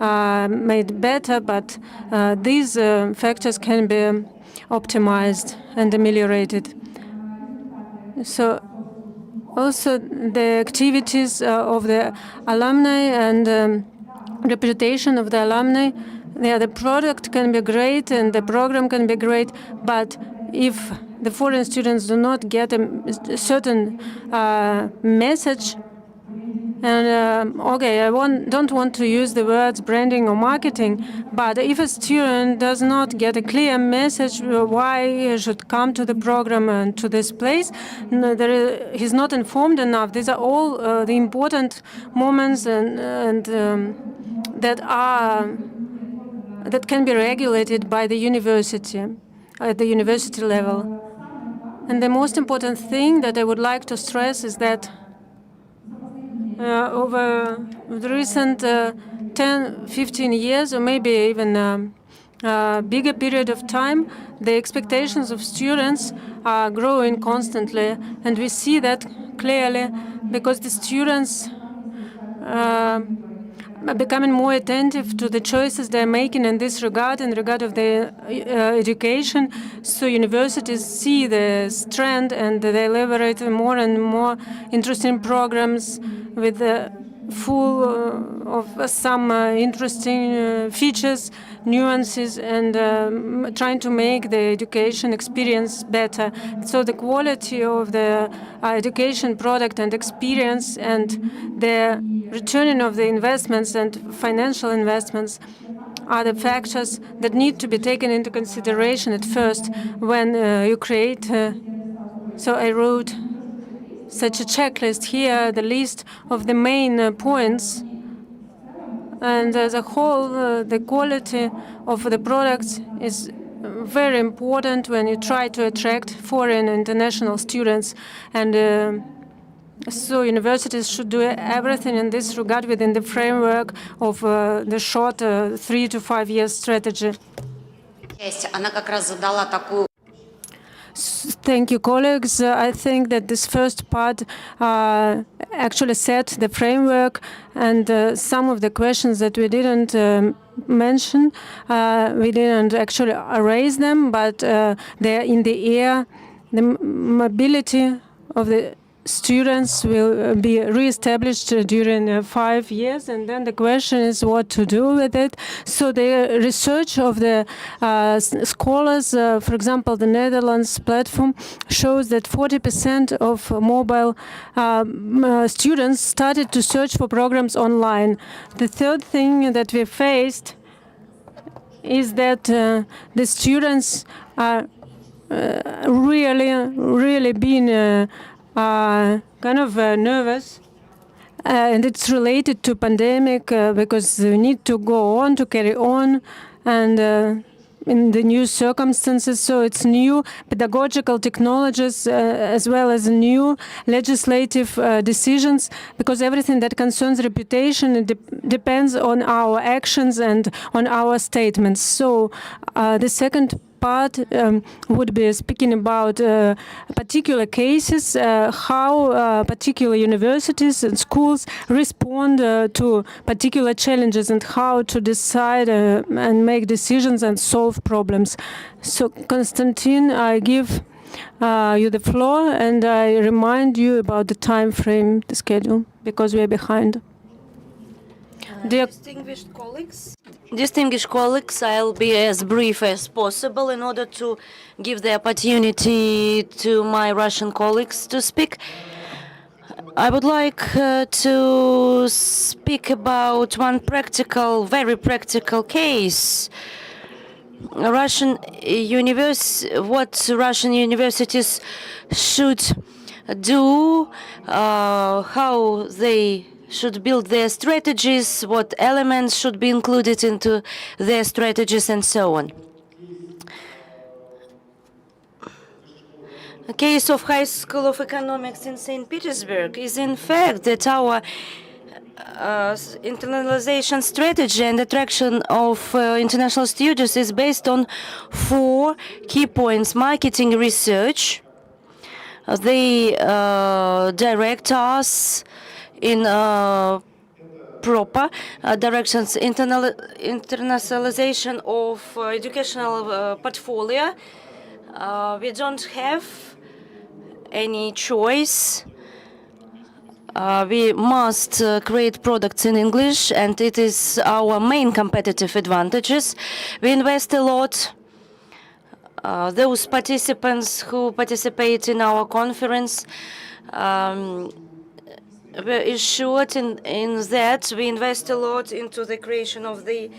made better, but these factors can be optimized and ameliorated. So also the activities of the alumni and reputation of the alumni, the product can be great and the program can be great, but if the foreign students do not get a certain message, and I don't want to use the words branding or marketing, but if a student does not get a clear message why he should come to the program and to this place, he's not informed enough. These are all the important moments and that can be regulated by the university at the university level. And the most important thing that I would like to stress is that over the recent 10, 15 years, or maybe even a bigger period of time, the expectations of students are growing constantly. And we see that clearly because the students are becoming more attentive to the choices they're making in this regard, in regard of their education. So universities see this trend and they elaborate more and more interesting programs with full of some interesting features, nuances, and trying to make the education experience better. So the quality of the education product and experience and the returning of the investments and financial investments are the factors that need to be taken into consideration at first when you create. So I wrote such a checklist here, the list of the main points. And as a whole, the quality of the products is very important when you try to attract foreign international students. And so universities should do everything in this regard within the framework of the short 3 to 5 year strategy. Она как раз задала такую. Thank you, colleagues. I think that this first part actually set the framework, and some of the questions that we didn't mention, we didn't actually raise them, but they're in the air. The mobility of the students will be re-established during 5 years, and then the question is what to do with it. So the research of the scholars, for example, the Netherlands platform, shows that 40% of mobile students started to search for programs online. The third thing that we faced is that the students are really being kind of nervous, and it's related to pandemic because we need to go on, to carry on, and in the new circumstances. So it's new pedagogical technologies as well as new legislative decisions, because everything that concerns reputation depends on our actions and on our statements. So the second part would be speaking about particular cases, how particular universities and schools respond to particular challenges, and how to decide and make decisions and solve problems. So, Konstantin, I give you the floor, and I remind you about the time frame, the schedule, because we are behind. Distinguished colleagues, I'll be as brief as possible in order to give the opportunity to my Russian colleagues to speak. I would like to speak about one very practical case. What Russian universities should do, how they should build their strategies, what elements should be included into their strategies, and so on. The case of High School of Economics in St. Petersburg is in fact that our internalization strategy and attraction of international students is based on 4 key points: marketing research. They direct us in proper directions. Internationalization of educational portfolio. We don't have any choice. We must create products in English, and it is our main competitive advantages. We invest a lot. Those participants who participate in our conference were assured in that we invest a lot into the creation of the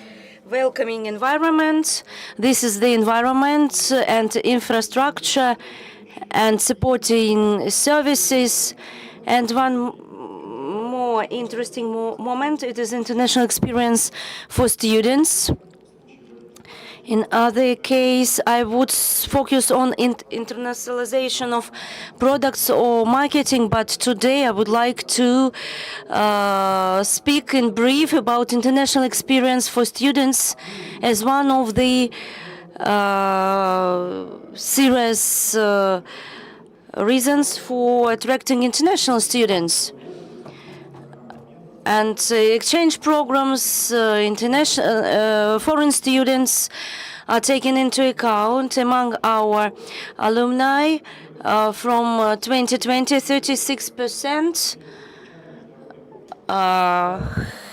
welcoming environment. This is the environment and infrastructure and supporting services. And one more interesting moment, it is international experience for students. In other case, I would focus on internationalization of products or marketing, but today I would like to speak in brief about international experience for students as one of the serious reasons for attracting international students. And exchange programs, international foreign students are taken into account among our alumni. From 2020, 36%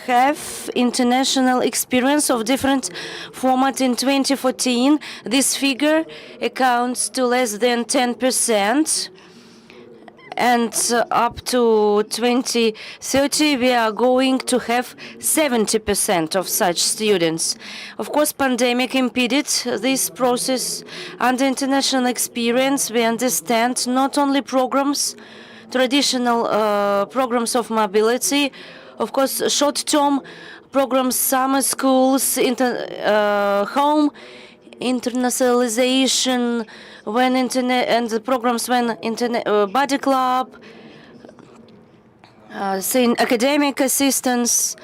have international experience of different format. In 2014, this figure accounts to less than 10%. And up to 2030, we are going to have 70% of such students. Of course, pandemic impeded this process. Under international experience, we understand not only programs, traditional programs of mobility, of course, short-term programs, summer schools, home internationalization, when internet and the programs when internet body club, saying academic assistance,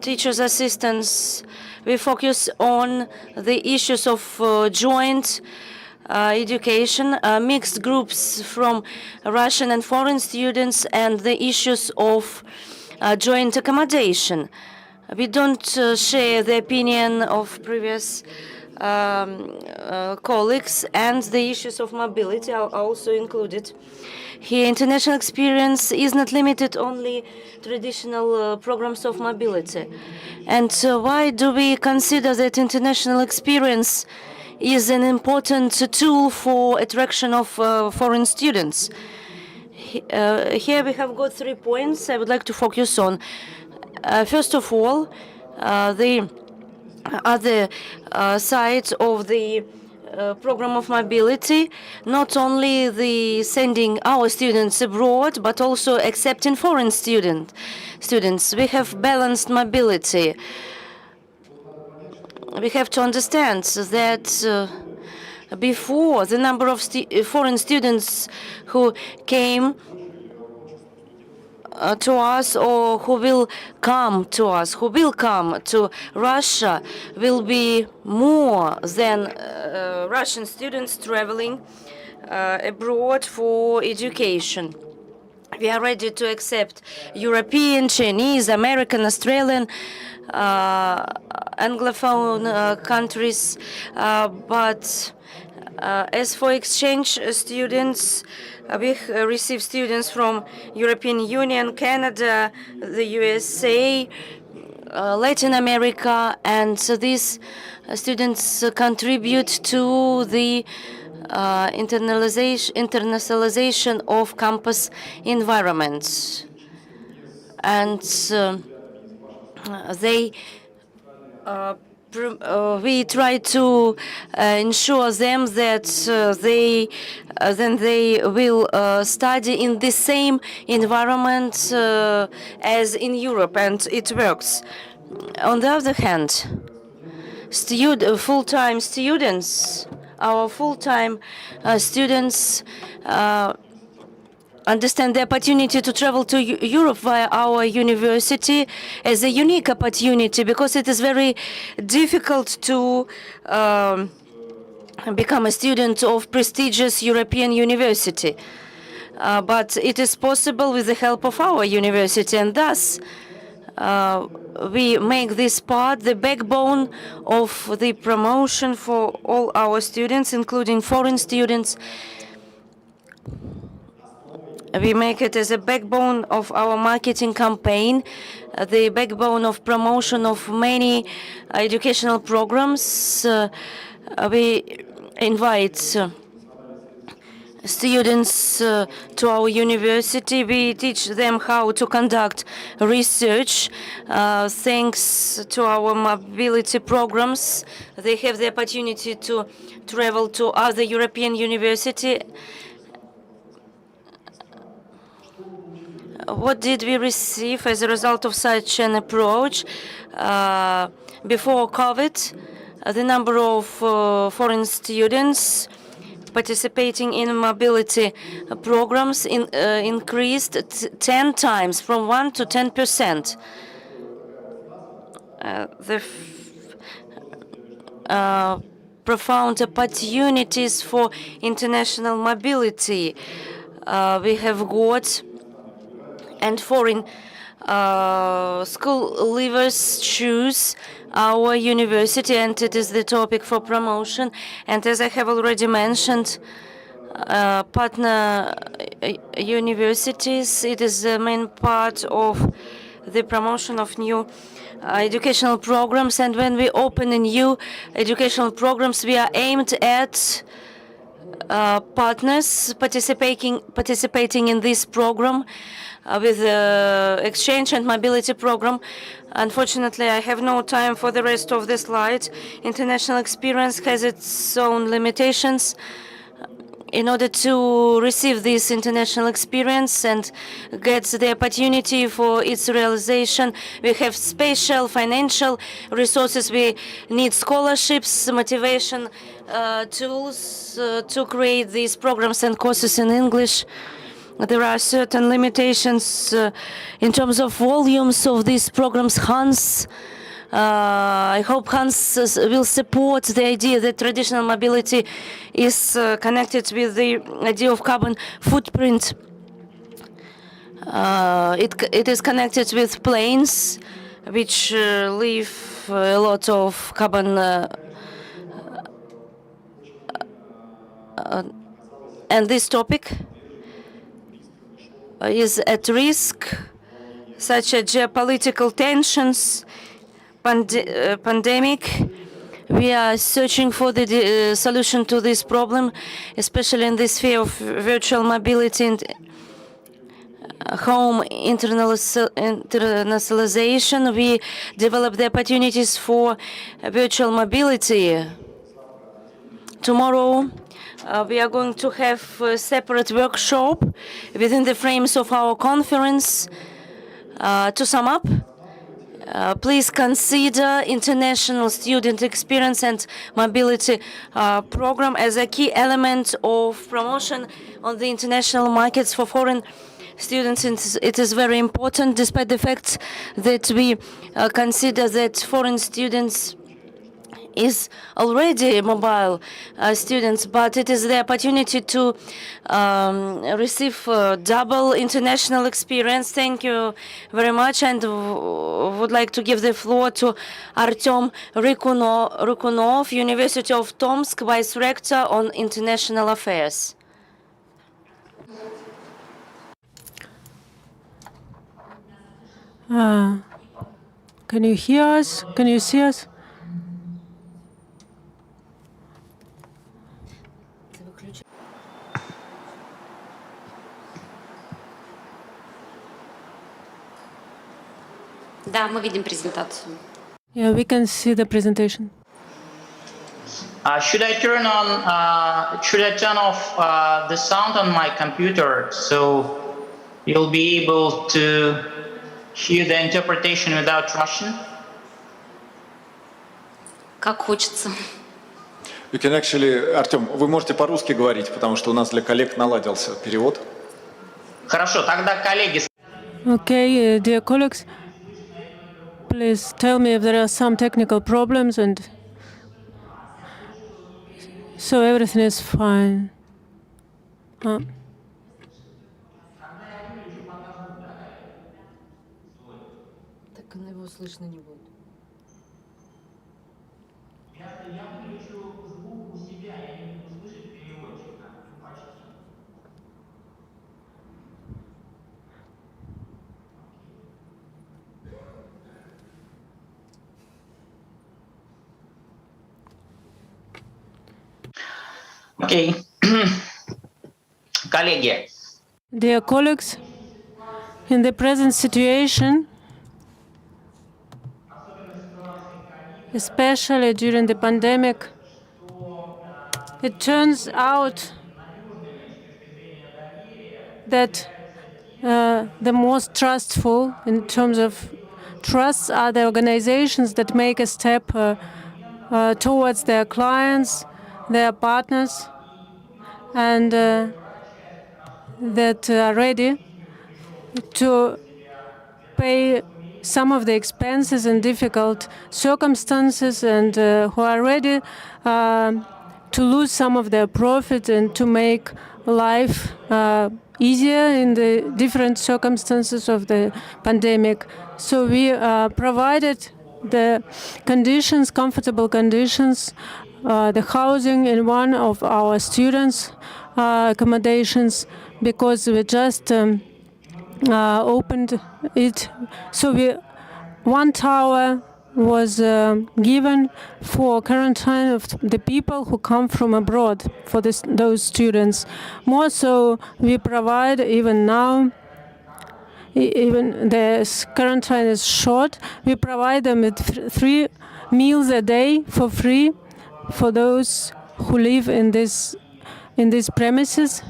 teachers assistance. We focus on the issues of joint education, mixed groups from Russian and foreign students, and the issues of joint accommodation. We don't share the opinion of previous colleagues, and the issues of mobility are also included. Here, international experience is not limited only traditional programs of mobility. And why do we consider that international experience is an important tool for attraction of foreign students? Here we have got 3 points I would like to focus on. First of all, the other side of the program of mobility, not only the sending our students abroad, but also accepting foreign students. We have balanced mobility. We have to understand that before, the number of foreign students who came to us, or who will come to Russia, will be more than Russian students traveling abroad for education. We are ready to accept European, Chinese, American, Australian, Anglophone countries, but as for exchange students, we receive students from European Union, Canada, the USA, Latin America, and these students contribute to the internationalization of campus environments. And we try to ensure them that then they will study in the same environment as in Europe, and it works. On the other hand, full-time students, our full-time students understand the opportunity to travel to Europe via our university as a unique opportunity, because it is very difficult to become a student of prestigious European university. But it is possible with the help of our university, and thus we make this part the backbone of the promotion for all our students, including foreign students. We make it as a backbone of our marketing campaign, the backbone of promotion of many educational programs. We invite students to our university. We teach them how to conduct research. Thanks to our mobility programs, they have the opportunity to travel to other European universities. What did we receive as a result of such an approach? Before COVID, the number of foreign students participating in mobility programs increased 10 times, from 1 to 10%. Profound opportunities for international mobility we have got, and foreign school leavers choose our university, and it is the topic for promotion. And as I have already mentioned, partner universities, it is the main part of the promotion of new educational programs. And when we open a new educational programs, we are aimed at partners participating in this program with the exchange and mobility program. Unfortunately, I have no time for the rest of the slide. International experience has its own limitations. In order to receive this international experience and get the opportunity for its realization, we have special financial resources. We need scholarships, motivation tools to create these programs and courses in English. There are certain limitations in terms of volumes of these programs. Hans, I hope Hans will support the idea that traditional mobility is connected with the idea of carbon footprint. It is connected with planes, which leave a lot of carbon and this topic is at risk, such as geopolitical tensions, pandemic. We are searching for the solution to this problem, especially in the sphere of virtual mobility and home internationalization. We develop the opportunities for virtual mobility. Tomorrow, we are going to have a separate workshop within the frames of our conference. To sum up, please consider international student experience and mobility program as a key element of promotion on the international markets for foreign students. It is very important, despite the fact that we consider that foreign students is already mobile students, but it is the opportunity to receive double international experience. Thank you very much, and would like to give the floor to Artem Rykunov, University of Tomsk, Vice Rector on International Affairs. Can you hear us? Can you see us? Да, мы видим презентацию. Yeah, we can see the presentation. Should I turn off the sound on my computer so you'll be able to hear the interpretation without Russian? Как хочется. You can actually, Артем, вы можете по-русски говорить, потому что у нас для коллег наладился перевод. Хорошо, тогда, коллеги, Okay, dear colleagues, please tell me if there are some technical problems, and so everything is fine. Так его слышно не будет. окей. Коллеги, Dear colleagues, in the present situation, especially during the pandemic, it turns out that the most trustful in terms of trust are the organizations that make a step towards their clients, their partners, and that are ready to pay some of the expenses in difficult circumstances, and who are ready to lose some of their profit and to make life easier in the different circumstances of the pandemic. So we provided the conditions, comfortable conditions, the housing in one of our students' accommodations, because we just opened it. So one tower was given for quarantine of the people who come from abroad, for those students. More so, we provide even now, even the quarantine is short, we provide them with 3 meals a day for free for those who live in these premises.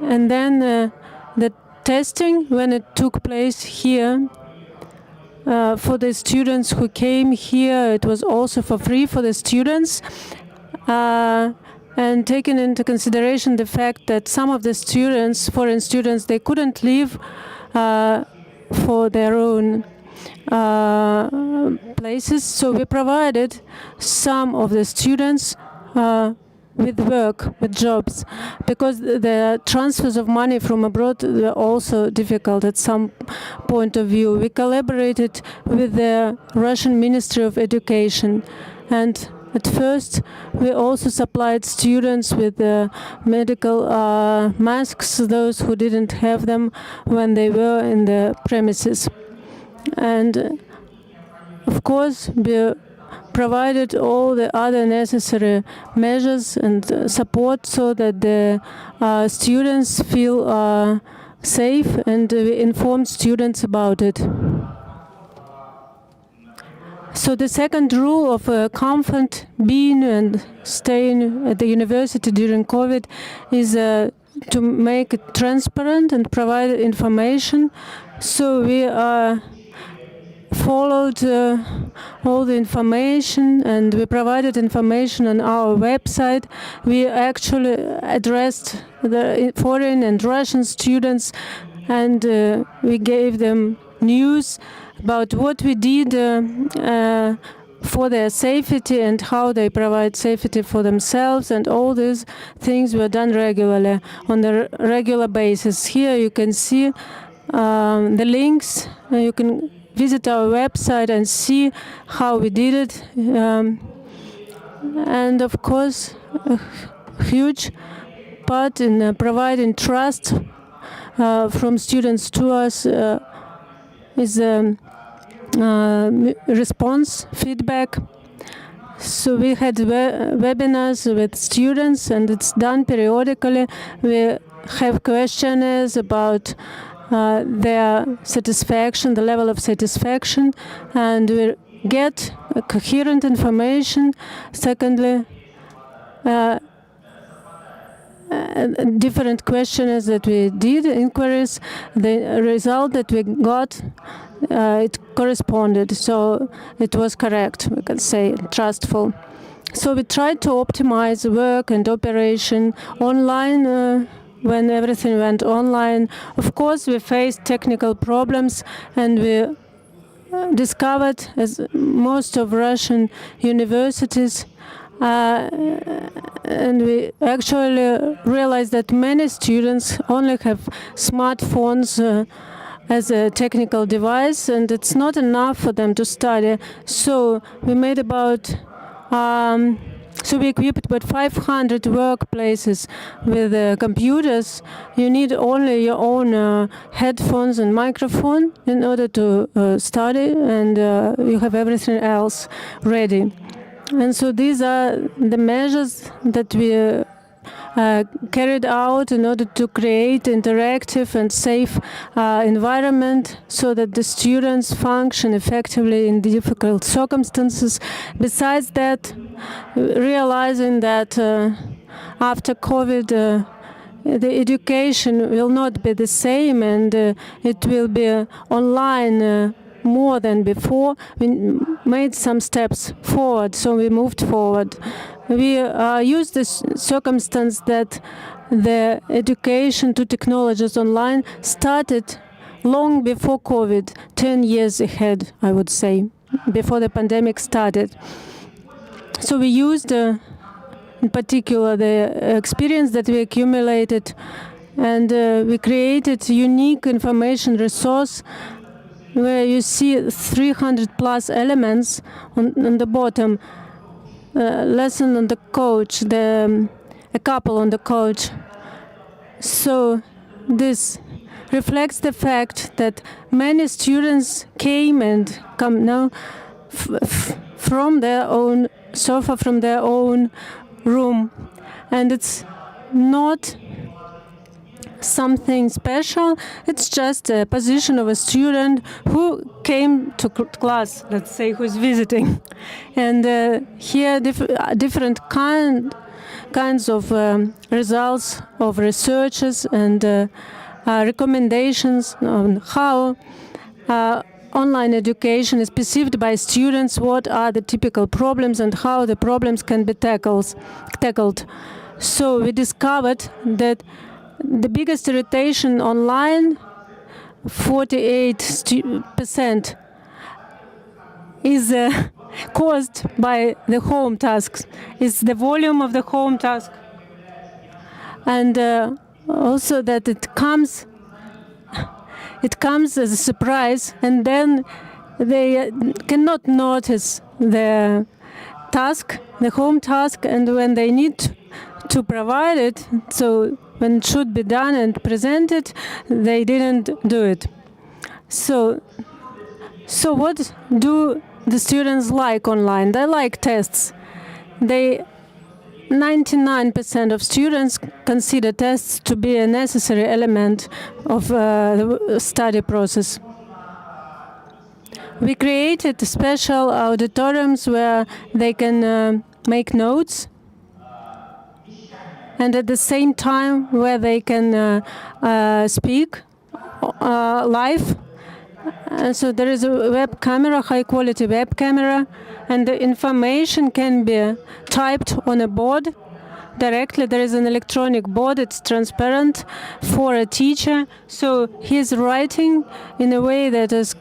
And then the testing, when it took place here, for the students who came here, it was also for free for the students. And taking into consideration the fact that some of the students, foreign students, they couldn't live for their own places, so we provided some of the students with work, with jobs, because the transfers of money from abroad were also difficult at some point of view. We collaborated with the Russian Ministry of Education, and at first we also supplied students with medical masks, those who didn't have them when they were in the premises. And of course we provided all the other necessary measures and support so that the students feel safe, and we informed students about it. So the second rule of comfort, being and staying at the university during COVID is to make it transparent and provide information. So we followed all the information, and we provided information on our website. We actually addressed the foreign and Russian students, and we gave them news about what we did for their safety and how they provide safety for themselves, and all these things were done regularly, on a regular basis. Here you can see the links. You can visit our website and see how we did it. And of course, a huge part in providing trust from students to us is response, feedback. So we had webinars with students, and it's done periodically. We have questionnaires about their satisfaction, the level of satisfaction, and we get coherent information. Secondly, different questionnaires that we did, inquiries, the result that we got, it corresponded, so it was correct, we can say, trustful. So we tried to optimize work and operation online when everything went online. Of course, we faced technical problems, and we discovered, as most of Russian universities, and we actually realized that many students only have smartphones as a technical device, and it's not enough for them to study. So we made about so we equipped about 500 workplaces with computers. You need only your own headphones and microphone in order to study, and you have everything else ready. And so these are the measures that we carried out in order to create interactive and safe environment so that the students function effectively in difficult circumstances. Besides that, realizing that after COVID, the education will not be the same, and it will be online more than before. We made some steps forward, so we moved forward. We used this circumstance that the education to technologies online started long before COVID, 10 years ahead, I would say, before the pandemic started. So we used, in particular, the experience that we accumulated, and we created a unique information resource where you see 300 plus elements on the bottom. Lesson on the coach, a couple on the coach. So this reflects the fact that many students came and come now from their own sofa, from their own room, and it's not something special. It's just a position of a student who came to class, let's say, who's visiting. And here different kinds of results of researches and recommendations on how online education is perceived by students, what are the typical problems and how the problems can be tackled. So we discovered that the biggest irritation online, 48%, is caused by the home tasks. It's the volume of the home task. And also that it comes as a surprise, and then they cannot notice the task, the home task, and when they need to provide it, so when it should be done and presented, they didn't do it. So what do the students like online? They like tests. 99% of students consider tests to be a necessary element of the study process. We created special auditoriums where they can make notes, and at the same time where they can speak live. And so there is a web camera, high quality web camera, and the information can be typed on a board directly. There is an electronic board, it's transparent for a teacher, so he's writing in a way that is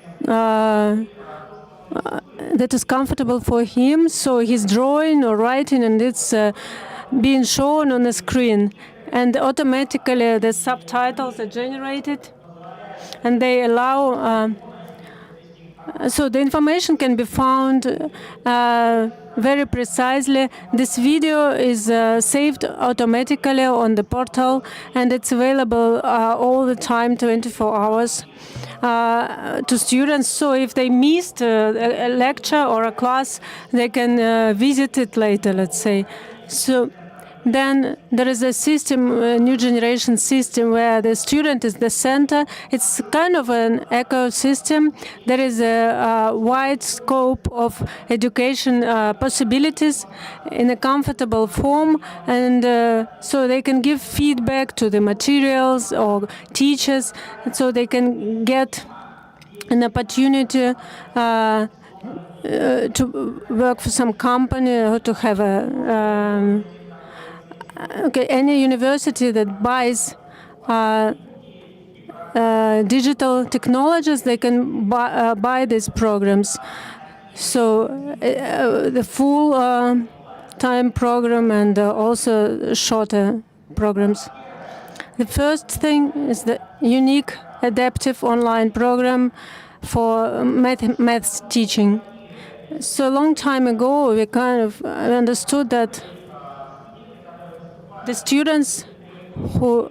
comfortable for him, so he's drawing or writing, and it's being shown on the screen, and automatically the subtitles are generated, and they allow so the information can be found very precisely. This video is saved automatically on the portal, and it's available all the time, 24 hours to students. So if they missed a lecture or a class, they can visit it later, let's say. So then there is a system, a new generation system, where the student is the center. It's kind of an ecosystem. There is a wide scope of education possibilities in a comfortable form, and so they can give feedback to the materials or teachers, so they can get an opportunity to work for some company or to have a any university that buys digital technologies, they can buy these programs. So the full time program and also shorter programs. The first thing is the unique adaptive online program for maths teaching. So a long time ago, we kind of understood that the students who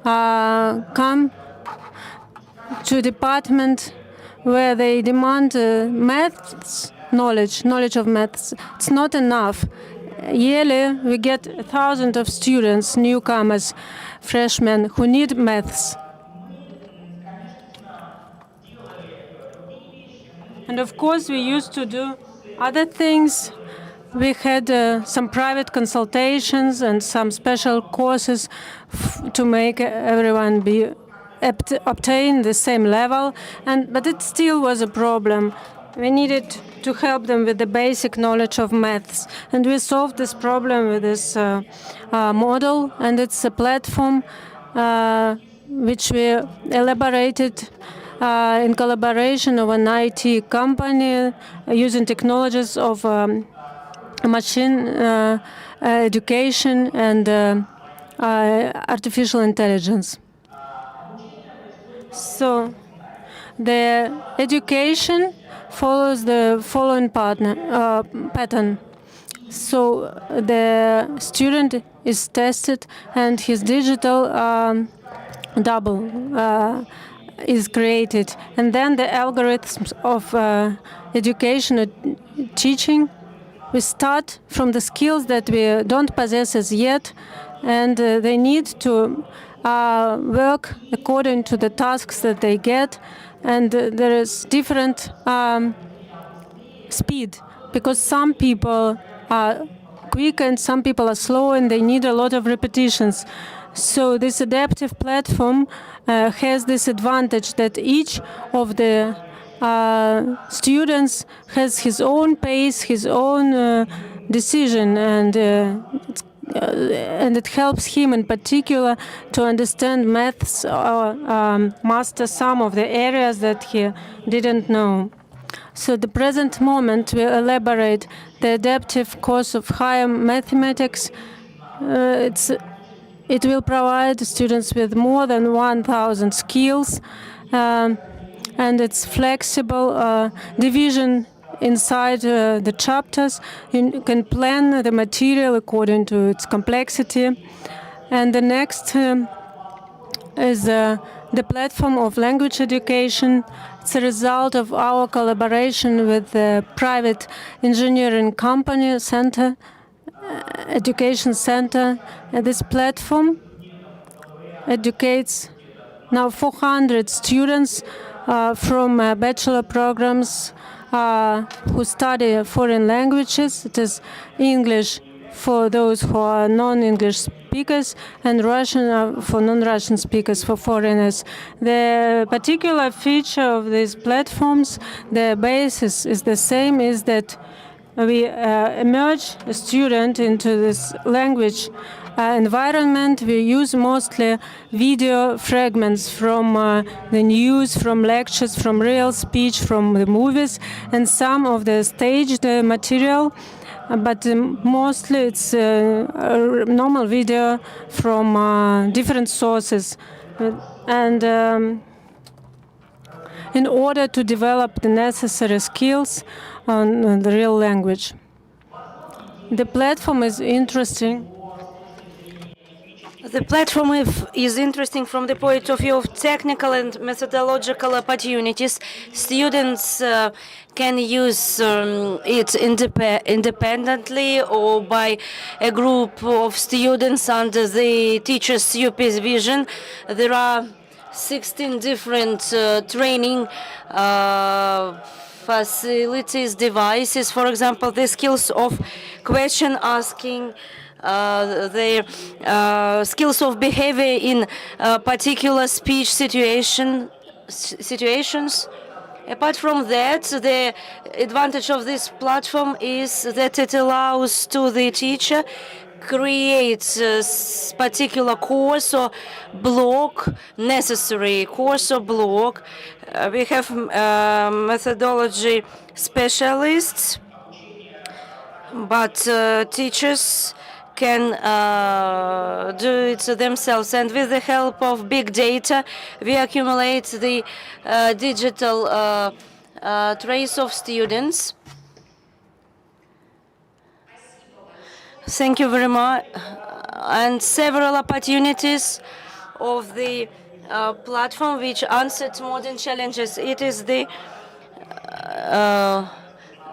come to a department where they demand maths knowledge of maths, it's not enough. Yearly, we get 1,000 of students, newcomers, freshmen, who need maths. And of course, we used to do other things. We had some private consultations and some special courses to make everyone obtain the same level, but it still was a problem. We needed to help them with the basic knowledge of maths, and we solved this problem with this model, and it's a platform which we elaborated in collaboration of an IT company using technologies of machine education and artificial intelligence. So the education follows the following pattern. So the student is tested and his digital double is created. And then the algorithms of education and teaching, we start from the skills that we don't possess as yet, and they need to work according to the tasks that they get, and there is different speed, because some people are quick and some people are slow and they need a lot of repetitions. So this adaptive platform has this advantage that each of the students has his own pace, his own decision, and it helps him in particular to understand maths or master some of the areas that he didn't know. So at the present moment, we elaborate the adaptive course of higher mathematics. It will provide students with more than 1,000 skills, and it's flexible division inside the chapters. You can plan the material according to its complexity. And the next is the platform of language education. It's a result of our collaboration with the private engineering company center, education center. This platform educates now 400 students from bachelor programs who study foreign languages. It is English for those who are non-English speakers and Russian for non-Russian speakers, for foreigners. The particular feature of these platforms, the basis is the same, is that we immerse a student into this language environment. We use mostly video fragments from the news, from lectures, from real speech, from the movies, and some of the staged material. But mostly it's normal video from different sources. And in order to develop the necessary skills on the real language. The platform is interesting. The platform is interesting from the point of view of technical and methodological opportunities. Students can use it independently or by a group of students under the teacher's supervision. There are 16 different training facilities, devices, for example, the skills of question asking, their skills of behavior in particular speech situations. Apart from that, the advantage of this platform is that it allows to the teacher create a particular course or block, necessary course or block. We have methodology specialists, but teachers can do it themselves. And with the help of big data, we accumulate the digital trace of students. Thank you very much. And several opportunities of the platform which answered modern challenges. It is the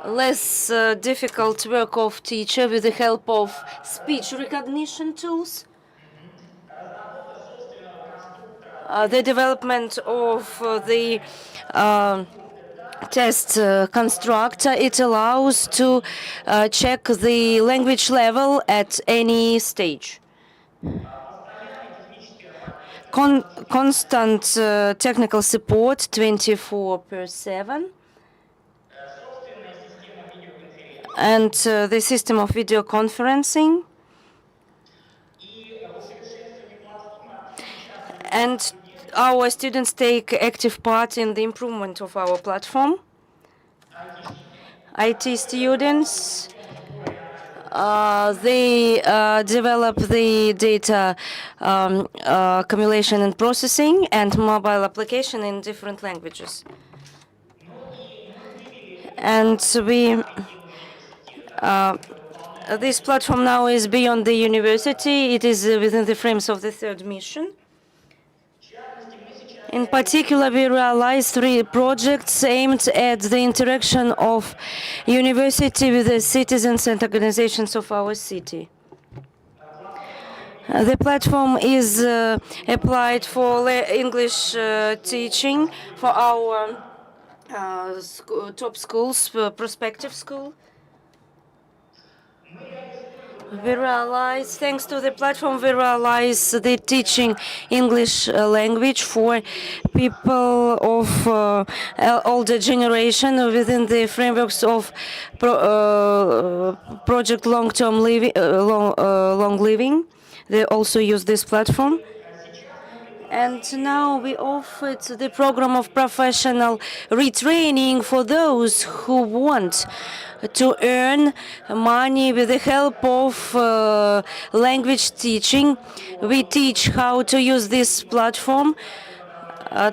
less difficult work of teacher with the help of speech recognition tools. The development of the test constructor, it allows to check the language level at any stage. Constant technical support 24/7. And the system of video conferencing. And our students take active part in the improvement of our platform. IT students, they develop the data accumulation and processing and mobile application in different languages. And this platform now is beyond the university. It is within the frames of the third mission. In particular, we realized 3 projects aimed at the interaction of university with the citizens and organizations of our city. The platform is applied for English teaching for our top schools, prospective school. We realize, thanks to the platform, we realize the teaching English language for people of older generation within the frameworks of project long-term living, long living. They also use this platform. And now we offered the program of professional retraining for those who want to earn money with the help of language teaching. We teach how to use this platform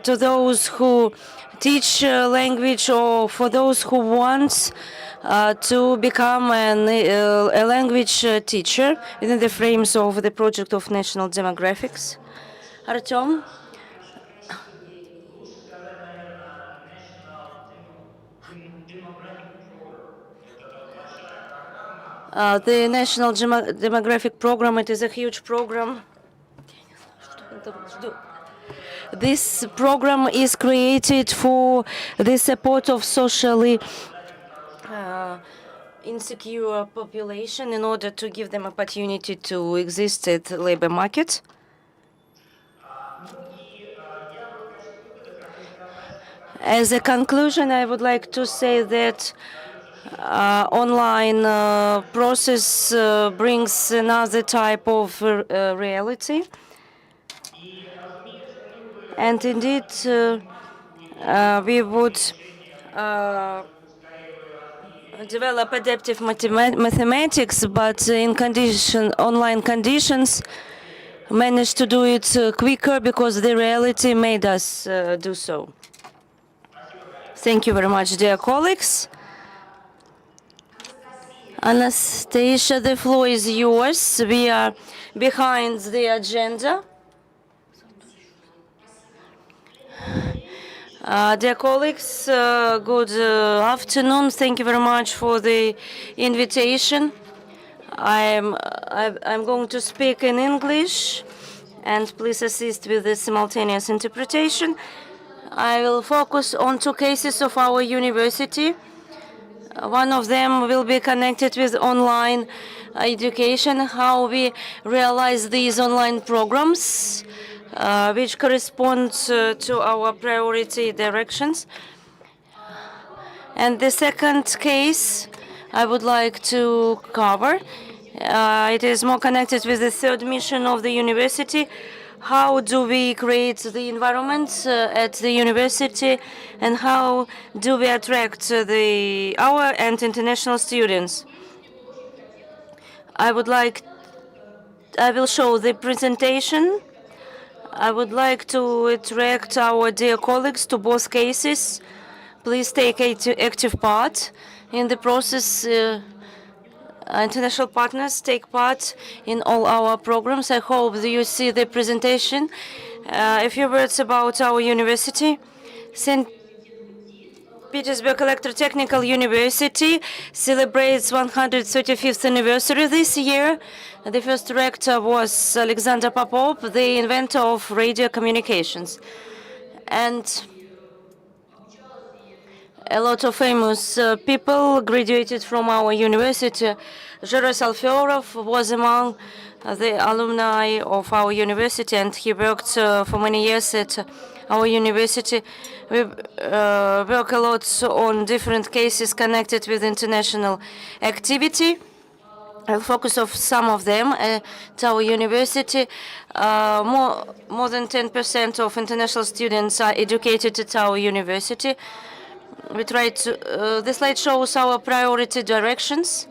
to those who teach language or for those who want to become a language teacher within the frames of the project of national demographics. Artyom? The National Demographic Program, it is a huge program. This program is created for the support of socially insecure population in order to give them opportunity to exist at the labor market. As a conclusion, I would like to say that online process brings another type of reality. And indeed, we would develop adaptive mathematics, but in online conditions, managed to do it quicker because the reality made us do so. Thank you very much, dear colleagues. Anastasia, the floor is yours. We are behind the agenda. Dear colleagues, good afternoon. Thank you very much for the invitation. I'm going to speak in English, and please assist with the simultaneous interpretation. I will focus on 2 cases of our university. One of them will be connected with online education, how we realize these online programs, which correspond to our priority directions. And the second case I would like to cover It is more connected with the third mission of the university. How do we create the environment at the university, and how do we attract our and international students? I will show the presentation. I would like to attract our dear colleagues to both cases. Please take active part in the process. International partners take part in all our programs. I hope that you see the presentation. A few words about our university. St. Petersburg Electrotechnical University celebrates 135th anniversary this year. The first rector was Alexander Popov, the inventor of radio communications. And a lot of famous people graduated from our university. Zhoros Alfyorov was among the alumni of our university, and he worked for many years at our university. We work a lot on different cases connected with international activity. I'll focus on some of them at our university. More than 10% of international students are educated at our university. We try to. The slide shows our priority directions.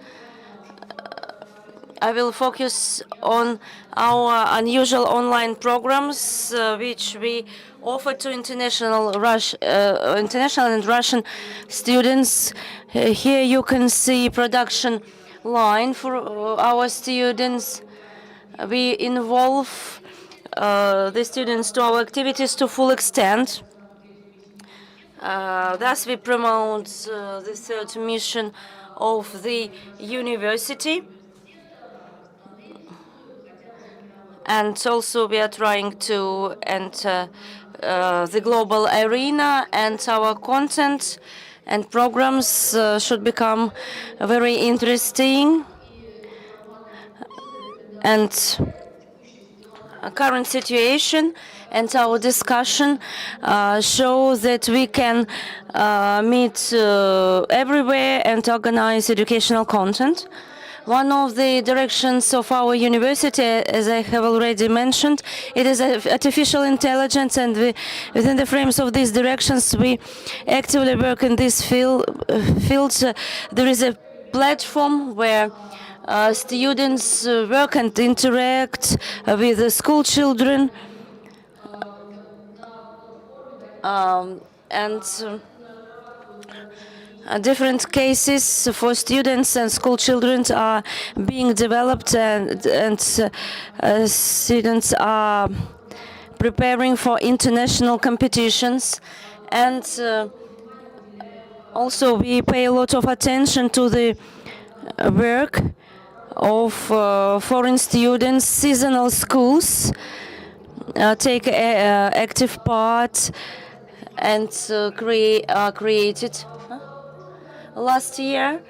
I will focus on our unusual online programs, which we offer to international and Russian students. Here you can see production line for our students. We involve the students to our activities to full extent. Thus, we promote the third mission of the university. And also we are trying to enter the global arena, and our content and programs should become very interesting. And current situation and our discussion show that we can meet everywhere and organize educational content. One of the directions of our university, as I have already mentioned, it is artificial intelligence, and within the frames of these directions, we actively work in this field. There is a platform where students work and interact with the school children, different cases for students and school children are being developed, and students are preparing for international competitions. And also we pay a lot of attention to the work of foreign students. Seasonal schools take active part and created. Last year,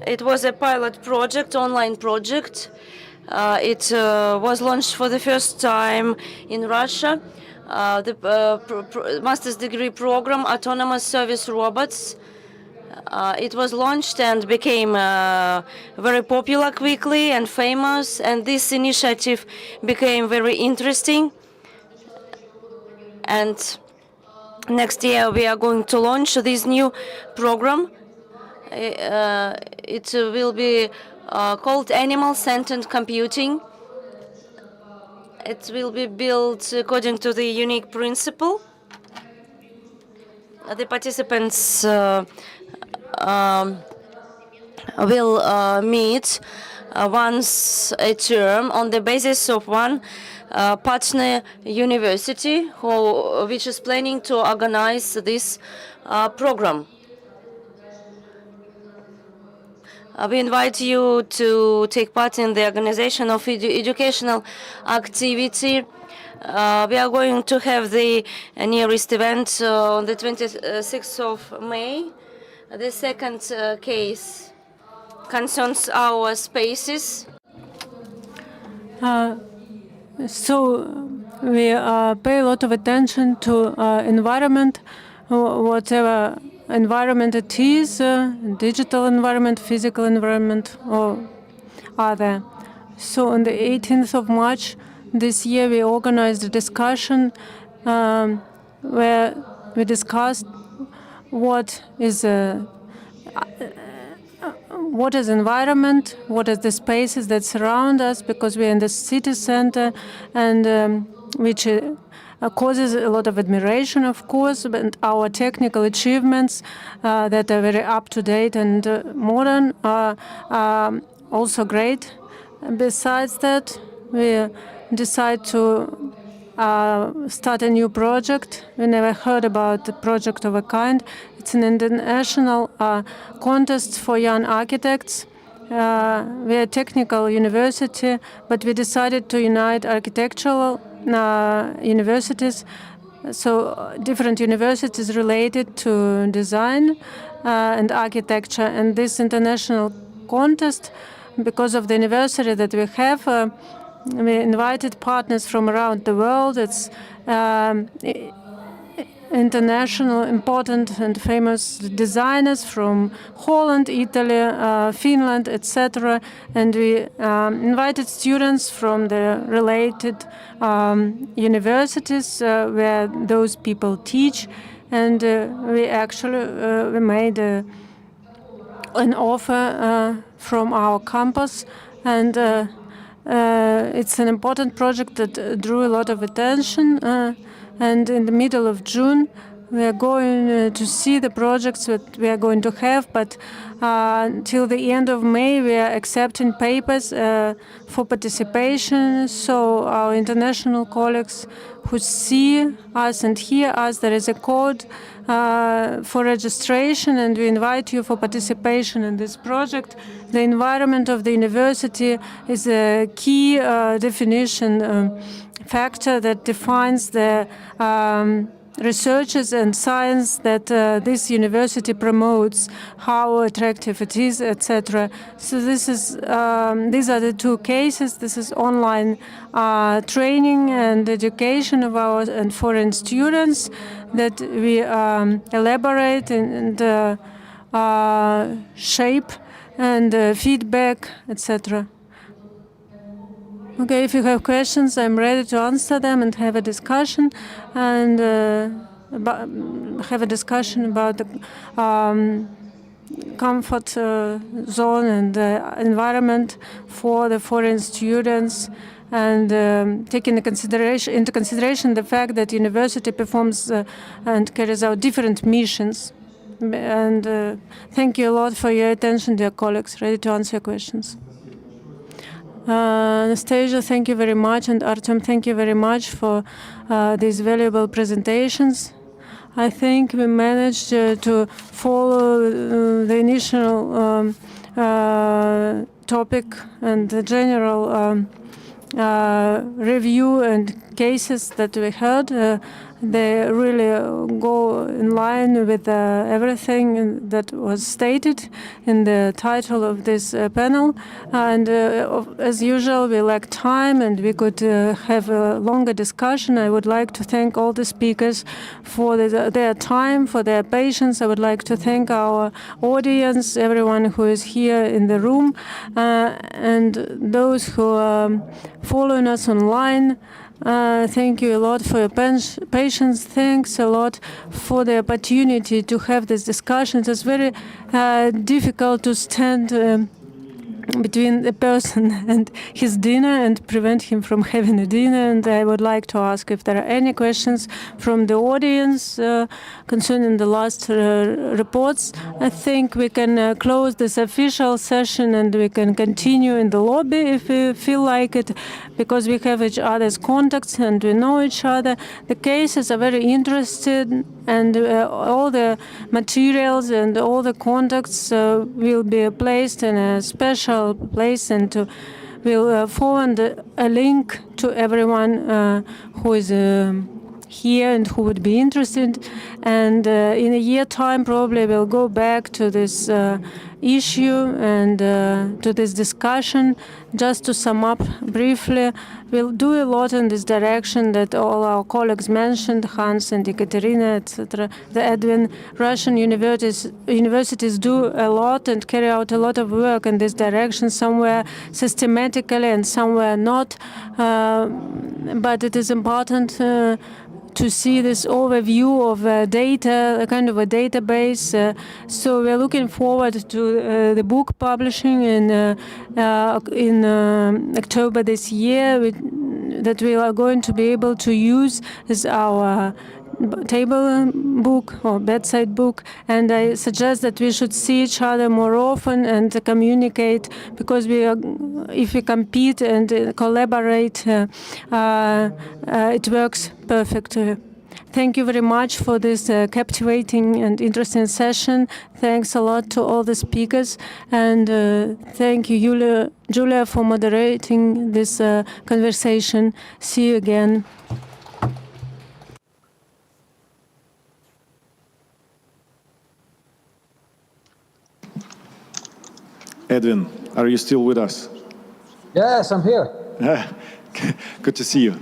it was a pilot project, online project. It was launched for the first time in Russia. The master's degree program, Autonomous Service Robots. It was launched and became very popular quickly and famous. And this initiative became very interesting. And next year, we are going to launch this new program. It will be called Animal Sentient Computing. It will be built according to the unique principle. The participants will meet once a term on the basis of one partner university which is planning to organize this program. We invite you to take part in the organization of educational activity. We are going to have the nearest event on the 26th of May. The second case concerns our spaces. So we pay a lot of attention to environment, whatever environment it is, digital environment, physical environment, or are there. So on the 18th of March this year, we organized a discussion where we discussed what is environment, what are the spaces that surround us, because we're in the city center, and which causes a lot of admiration, of course, but our technical achievements that are very up-to-date and modern are also great. Besides that, we decide to start a new project. We never heard about the project of a kind. It's an international contest for young architects. We are a technical university, but we decided to unite architectural universities, so different universities related to design and architecture. And this international contest, because of the anniversary that we have, we invited partners from around the world. It's international, important and famous designers from Holland, Italy, Finland, etc. And we invited students from the related universities where those people teach. And we actually we made an offer from our campus, and it's an important project that drew a lot of attention. And in the middle of June, we are going to see the projects that we are going to have, but till the end of May, we are accepting papers for participation. So our international colleagues who see us and hear us, there is a code for registration, and we invite you for participation in this project. The environment of the university is a key definition factor that defines the researches and science that this university promotes, how attractive it is, etc. So this is these are the two cases. This is online training and education of our and foreign students that we elaborate and shape and feedback, etc. Okay, if you have questions, I'm ready to answer them and have a discussion, and have a discussion about the comfort zone and the environment for the foreign students, and taking into consideration the fact that university performs and carries out different missions. And thank you a lot for your attention, dear colleagues. Ready to answer your questions. Anastasia, thank you very much, and Artem, thank you very much for these valuable presentations. I think we managed to follow the initial topic and the general review and cases that we heard. They really go in line with everything that was stated in the title of this panel. And as usual, we lack time and we could have a longer discussion. I would like to thank all the speakers for their time, for their patience. I would like to thank our audience, everyone who is here in the room, and those who are following us online. Thank you a lot for your patience. Thanks a lot for the opportunity to have this discussion. It's very difficult to stand between the person and his dinner and prevent him from having a dinner. And I would like to ask if there are any questions from the audience concerning the last reports. I think we can close this official session and we can continue in the lobby if we feel like it, because we have each other's contacts and we know each other. The cases are very interesting, and all the materials and all the contacts will be placed in a special place, and we'll forward a link to everyone who is here and who would be interested. And in a year time, probably we'll go back to this issue and to this discussion. Just to sum up briefly, we'll do a lot in this direction that all our colleagues mentioned, Hans and Ekaterina, etc. The Edwin, Russian universities do a lot and carry out a lot of work in this direction, somewhere systematically and somewhere not. But it is important to see this overview of data, a kind of a database. So we're looking forward to the book publishing in October this year, that we are going to be able to use as our table book or bedside book, and I suggest that we should see each other more often and communicate, because if we compete and collaborate, it works perfectly. Thank you very much for this captivating and interesting session. Thanks a lot to all the speakers, and thank you, Julia, for moderating this conversation. See you again. Edwin, are you still with us? Yes, I'm here. Good to see you.